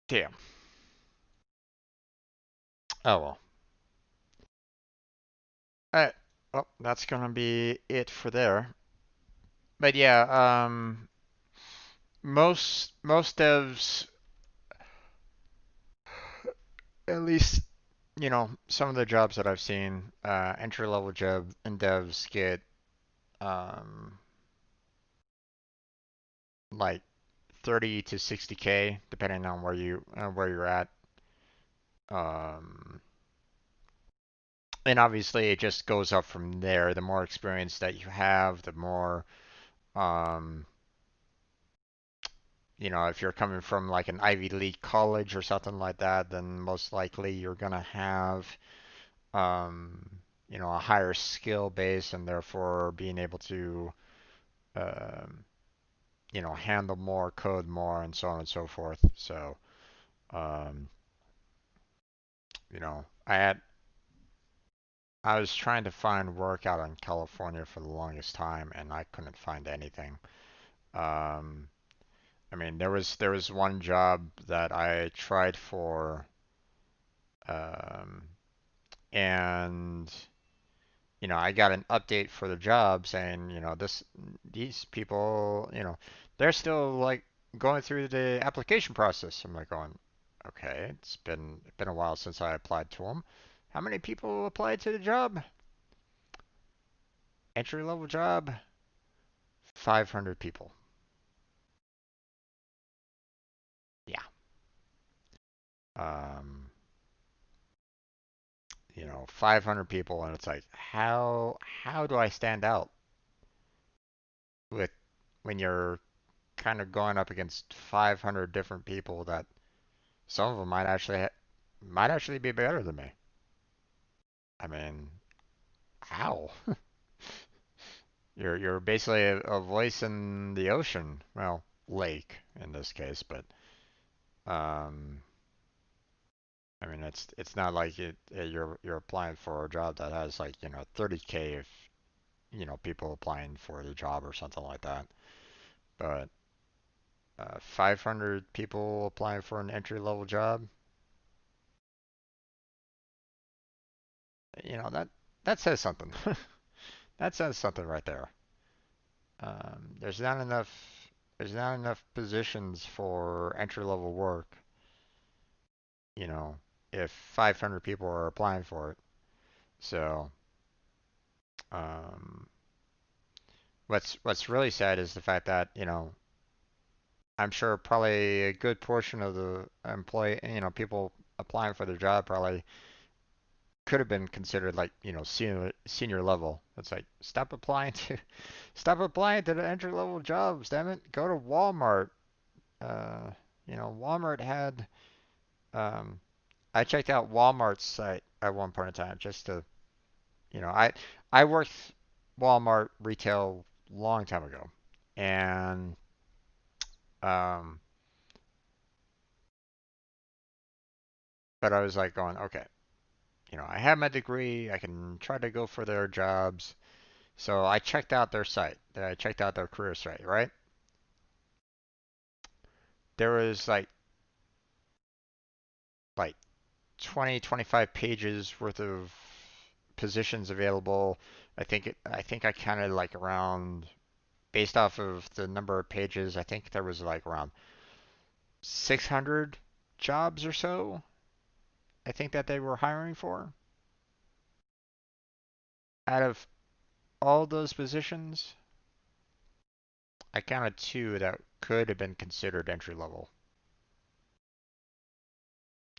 Damn. Oh well. Alright. Well, that's gonna be it for there. But yeah, most devs, at least some of the jobs that I've seen, entry level job and devs get um like 30 to 60K depending on where you're at. Um, and obviously it just goes up from there. The more experience that you have, the more um, if you're coming from like an Ivy League college or something like that, then most likely you're gonna have um, a higher skill base and therefore being able to um, handle more, code more, and so on and so forth. So, um, I was trying to find work out in California for the longest time, and I couldn't find anything. Um, I mean, there was one job that I tried for, um, and I got an update for the job saying, these people, they're still like going through the application process. I'm like going, okay, it's been a while since I applied to them. How many people applied to the job? Entry level job, 500 people. Yeah. Um, 500 people, and it's like, how do I stand out with when you're kind of going up against 500 different people that some of them might actually be better than me. I mean, how? You're basically a voice in the ocean. Well, lake in this case, but um, I mean, it's not like you're applying for a job that has like 30K if people applying for the job or something like that. But 500 people applying for an entry level job, that says something. That says something right there. There's not enough. There's not enough positions for entry level work. You know, if 500 people are applying for it. So, um, what's really sad is the fact that I'm sure probably a good portion of the people applying for the job probably could have been considered like senior level. It's like stop applying to the entry level jobs. Damn it, go to Walmart. Uh, Walmart had um, I checked out Walmart's site at one point in time just to you know I worked Walmart retail long time ago, and um, but I was like going, okay, I have my degree. I can try to go for their jobs. So I checked out their site. I checked out their career site, right? There was like 20, 25 pages worth of positions available. I think I counted like around based off of the number of pages, I think there was like around 600 jobs or so. I think that they were hiring for. Out of all those positions, I counted two that could have been considered entry level.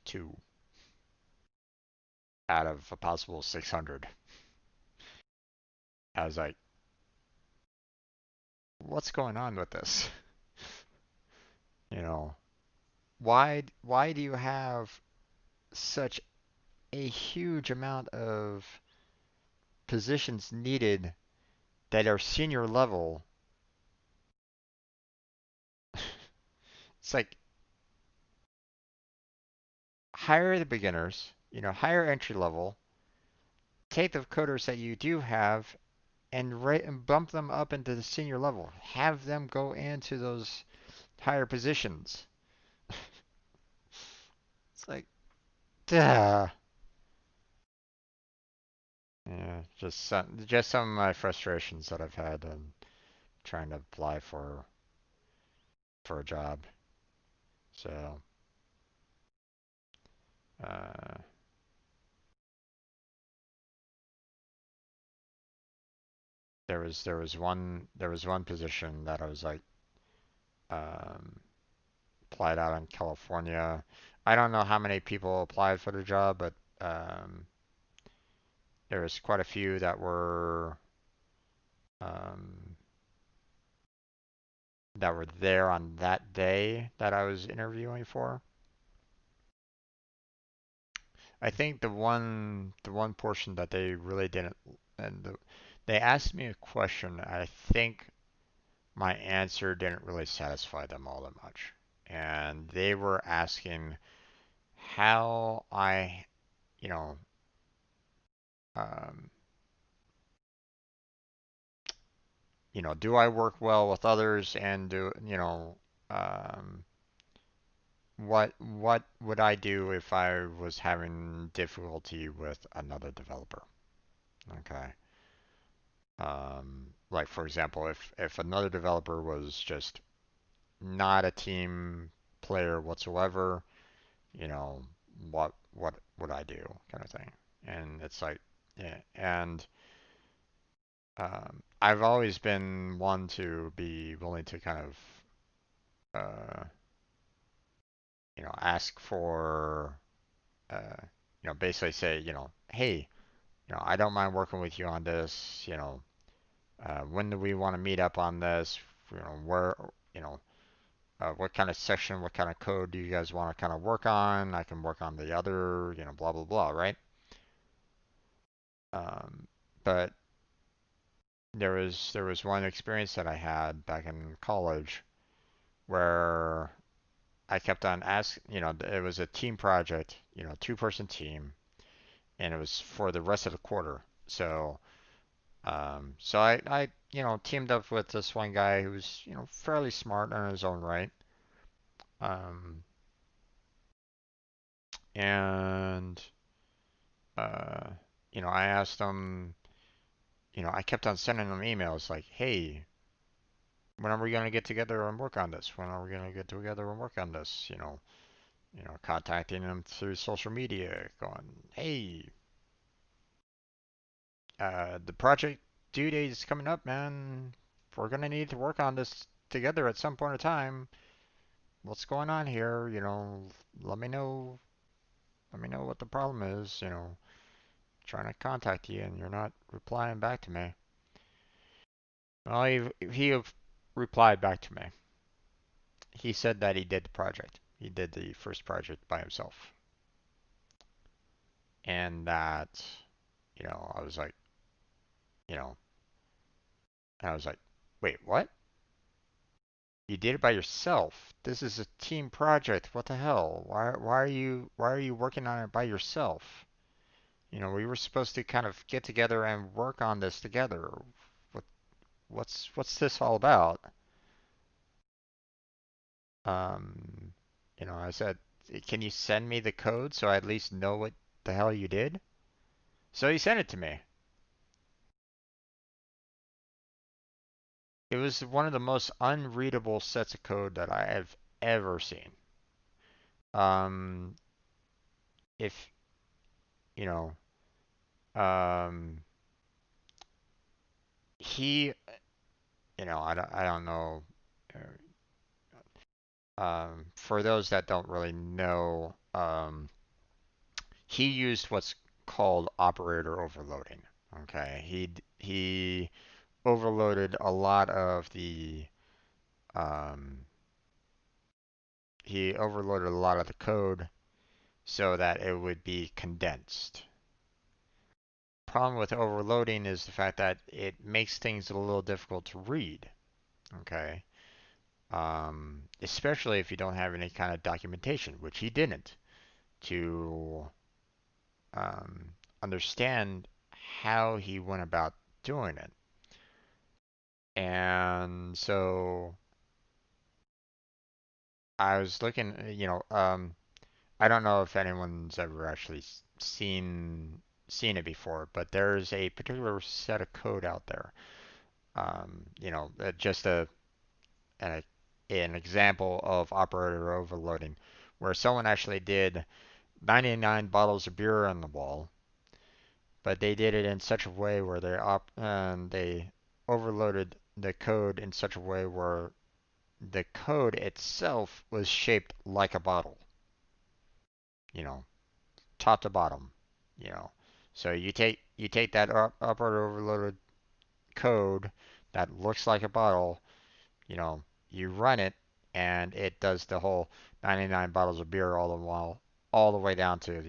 Two out of a possible 600. I was like, what's going on with this? You know, why do you have such a huge amount of positions needed that are senior level? It's like hire the beginners, hire entry level, take the coders that you do have and bump them up into the senior level. Have them go into those higher positions. It's like, duh. Yeah, just some of my frustrations that I've had in trying to apply for a job. So, uh, there was one position that I was like, um, applied out in California. I don't know how many people applied for the job, but um, there was quite a few um, that were there on that day that I was interviewing for. I think the one portion that they really didn't, and they asked me a question. I think my answer didn't really satisfy them all that much, and they were asking how I, you know, um, do I work well with others, and um, what would I do if I was having difficulty with another developer? Okay. Like for example, if another developer was just not a team player whatsoever, you know, what would I do, kind of thing. And it's like, yeah, and I've always been one to be willing to kind of, ask for, uh, basically say, hey, I don't mind working with you on this, when do we want to meet up on this? Where, you know, what kind of section, what kind of code do you guys want to kind of work on? I can work on the other, blah, blah, blah, right? Um, but there was one experience that I had back in college where I kept on asking, it was a team project, two-person team, and it was for the rest of the quarter. So I teamed up with this one guy who was, fairly smart in his own right. Um, and uh, I asked him, I kept on sending him emails like, "Hey, when are we gonna get together and work on this? When are we gonna get together and work on this?" Contacting him through social media, going, "Hey, the project due date is coming up, man. We're gonna need to work on this together at some point in time. What's going on here? Let me know. Let me know what the problem is. Trying to contact you and you're not replying back to me." Well, he replied back to me. He said that he did the project. He did the first project by himself. And that, I was like, you know, and I was like, wait, what? You did it by yourself. This is a team project. What the hell? Why are you working on it by yourself? You know, we were supposed to kind of get together and work on this together. What what's this all about? Um, I said, can you send me the code so I at least know what the hell you did? So he sent it to me. It was one of the most unreadable sets of code that I have ever seen. Um, if you know, um, he, I don't know. For those that don't really know, he used what's called operator overloading. Okay, he overloaded a lot of the um, he overloaded a lot of the code so that it would be condensed. Problem with overloading is the fact that it makes things a little difficult to read. Okay, especially if you don't have any kind of documentation, which he didn't, to um, understand how he went about doing it. And so I was looking, I don't know if anyone's ever actually seen it before, but there's a particular set of code out there. Just a an example of operator overloading, where someone actually did 99 bottles of beer on the wall, but they did it in such a way where they overloaded the code in such a way where the code itself was shaped like a bottle, you know, top to bottom, you know. So you take that operator overloaded code that looks like a bottle, you know, you run it and it does the whole 99 bottles of beer all the while, all the way down to,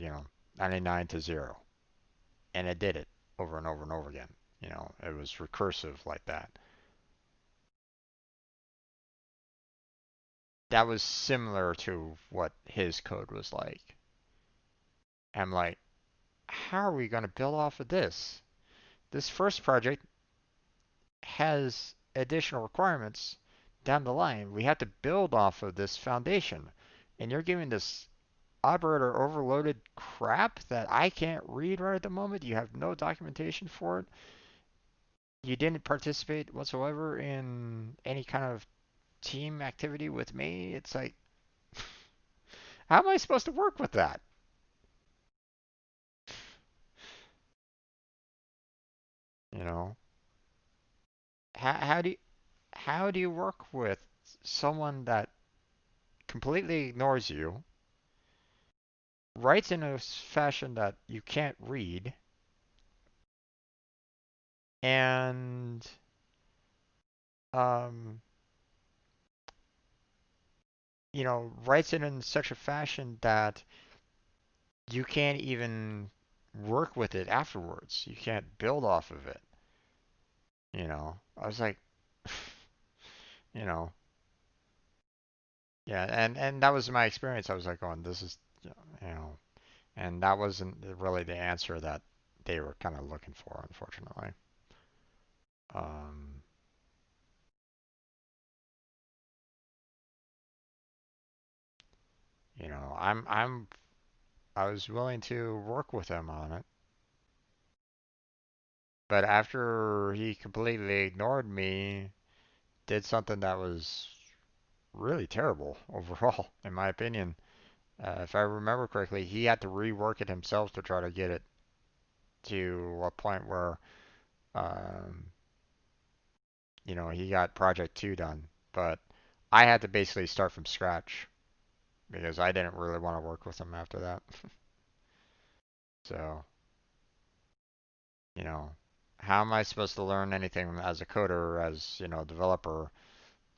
99 to 0. And it did it over and over and over again. It was recursive like that. That was similar to what his code was like. I'm like, how are we going to build off of this? This first project has additional requirements down the line. We have to build off of this foundation. And you're giving this operator overloaded crap that I can't read right at the moment. You have no documentation for it. You didn't participate whatsoever in any kind of team activity with me. It's like, how am I supposed to work with that? You know, how do you work with someone that completely ignores you, writes in a fashion that you can't read, and um, writes it in such a fashion that you can't even work with it afterwards. You can't build off of it. I was like, you know, yeah, and that was my experience. I was like, going, this is, you know, and that wasn't really the answer that they were kind of looking for, unfortunately. Um, I was willing to work with him on it, but after he completely ignored me, did something that was really terrible overall, in my opinion. If I remember correctly, he had to rework it himself to try to get it to a point where, um, he got Project 2 done. But I had to basically start from scratch because I didn't really want to work with him after that. So, you know, how am I supposed to learn anything as a coder or as, developer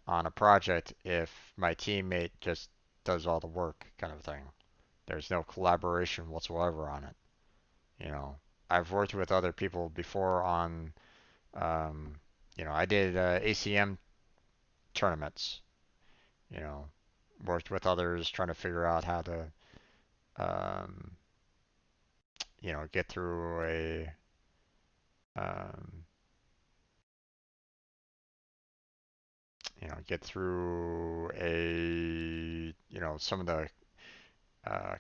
on a project if my teammate just does all the work kind of thing? There's no collaboration whatsoever on it. You know, I've worked with other people before on, I did ACM tournaments, you know, worked with others trying to figure out how to, um, get through um, some of the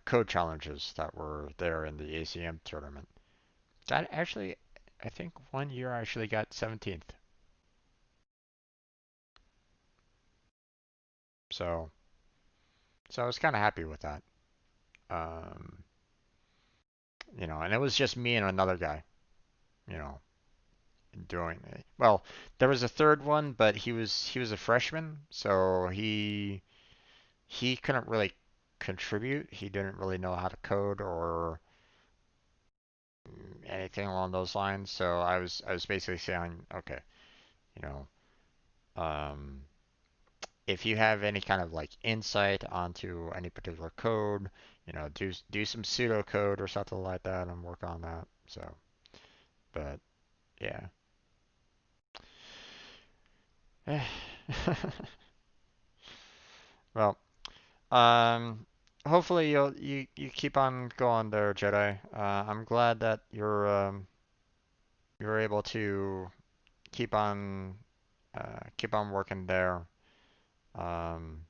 code challenges that were there in the ACM tournament. That actually, I think one year I actually got 17th. So, so I was kind of happy with that. Um, and it was just me and another guy, you know, doing it. Well, there was a third one, but he was a freshman, so he couldn't really contribute. He didn't really know how to code or anything along those lines. So I was basically saying, okay, you know, um, if you have any kind of like insight onto any particular code, do some pseudocode or something like that and work on that. So, but yeah. Well, um, hopefully you keep on going there, Jedi. I'm glad that you're able to keep on working there. Um,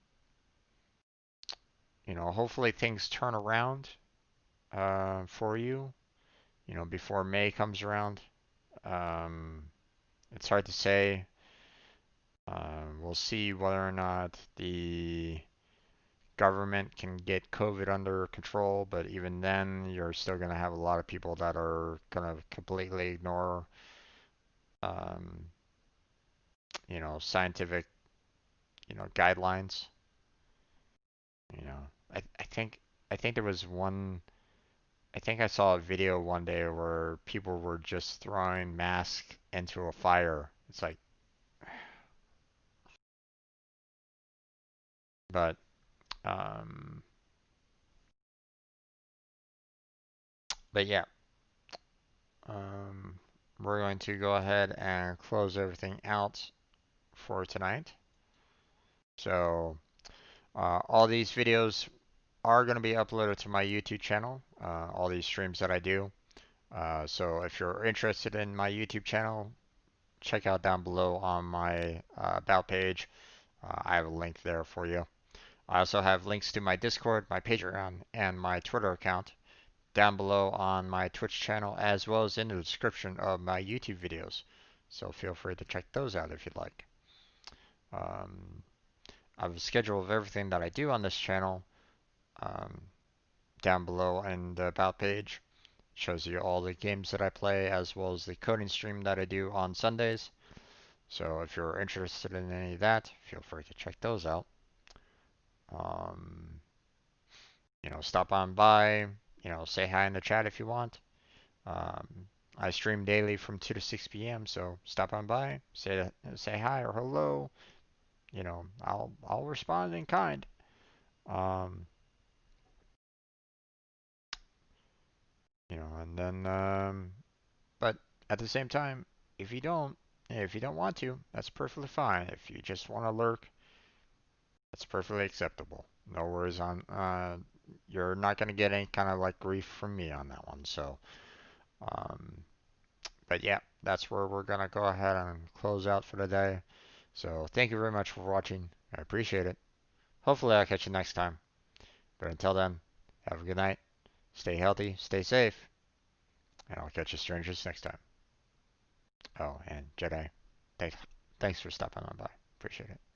hopefully things turn around for you. Before May comes around. Um, it's hard to say. We'll see whether or not the government can get COVID under control, but even then, you're still going to have a lot of people that are going to completely ignore, um, scientific, guidelines. You know, I think there was one. I think I saw a video one day where people were just throwing masks into a fire. It's like, but um, but yeah, um, we're going to go ahead and close everything out for tonight. So all these videos are going to be uploaded to my YouTube channel. All these streams that I do. So if you're interested in my YouTube channel, check out down below on my about page. I have a link there for you. I also have links to my Discord, my Patreon, and my Twitter account down below on my Twitch channel, as well as in the description of my YouTube videos. So feel free to check those out if you'd like. Um, I have a schedule of everything that I do on this channel um, down below in the About page. Shows you all the games that I play, as well as the coding stream that I do on Sundays. So if you're interested in any of that, feel free to check those out. Um, stop on by, say hi in the chat if you want. Um, I stream daily from 2 to 6 p.m., so stop on by, say hi or hello. I'll respond in kind. Um, and then but at the same time, if you don't if you don't want to, that's perfectly fine. If you just want to lurk, that's perfectly acceptable. No worries on you're not gonna get any kind of like grief from me on that one. So, um, but yeah, that's where we're gonna go ahead and close out for today. So thank you very much for watching. I appreciate it. Hopefully I'll catch you next time. But until then, have a good night. Stay healthy, stay safe, and I'll catch you strangers next time. Oh, and Jedi, thanks for stopping on by. Appreciate it.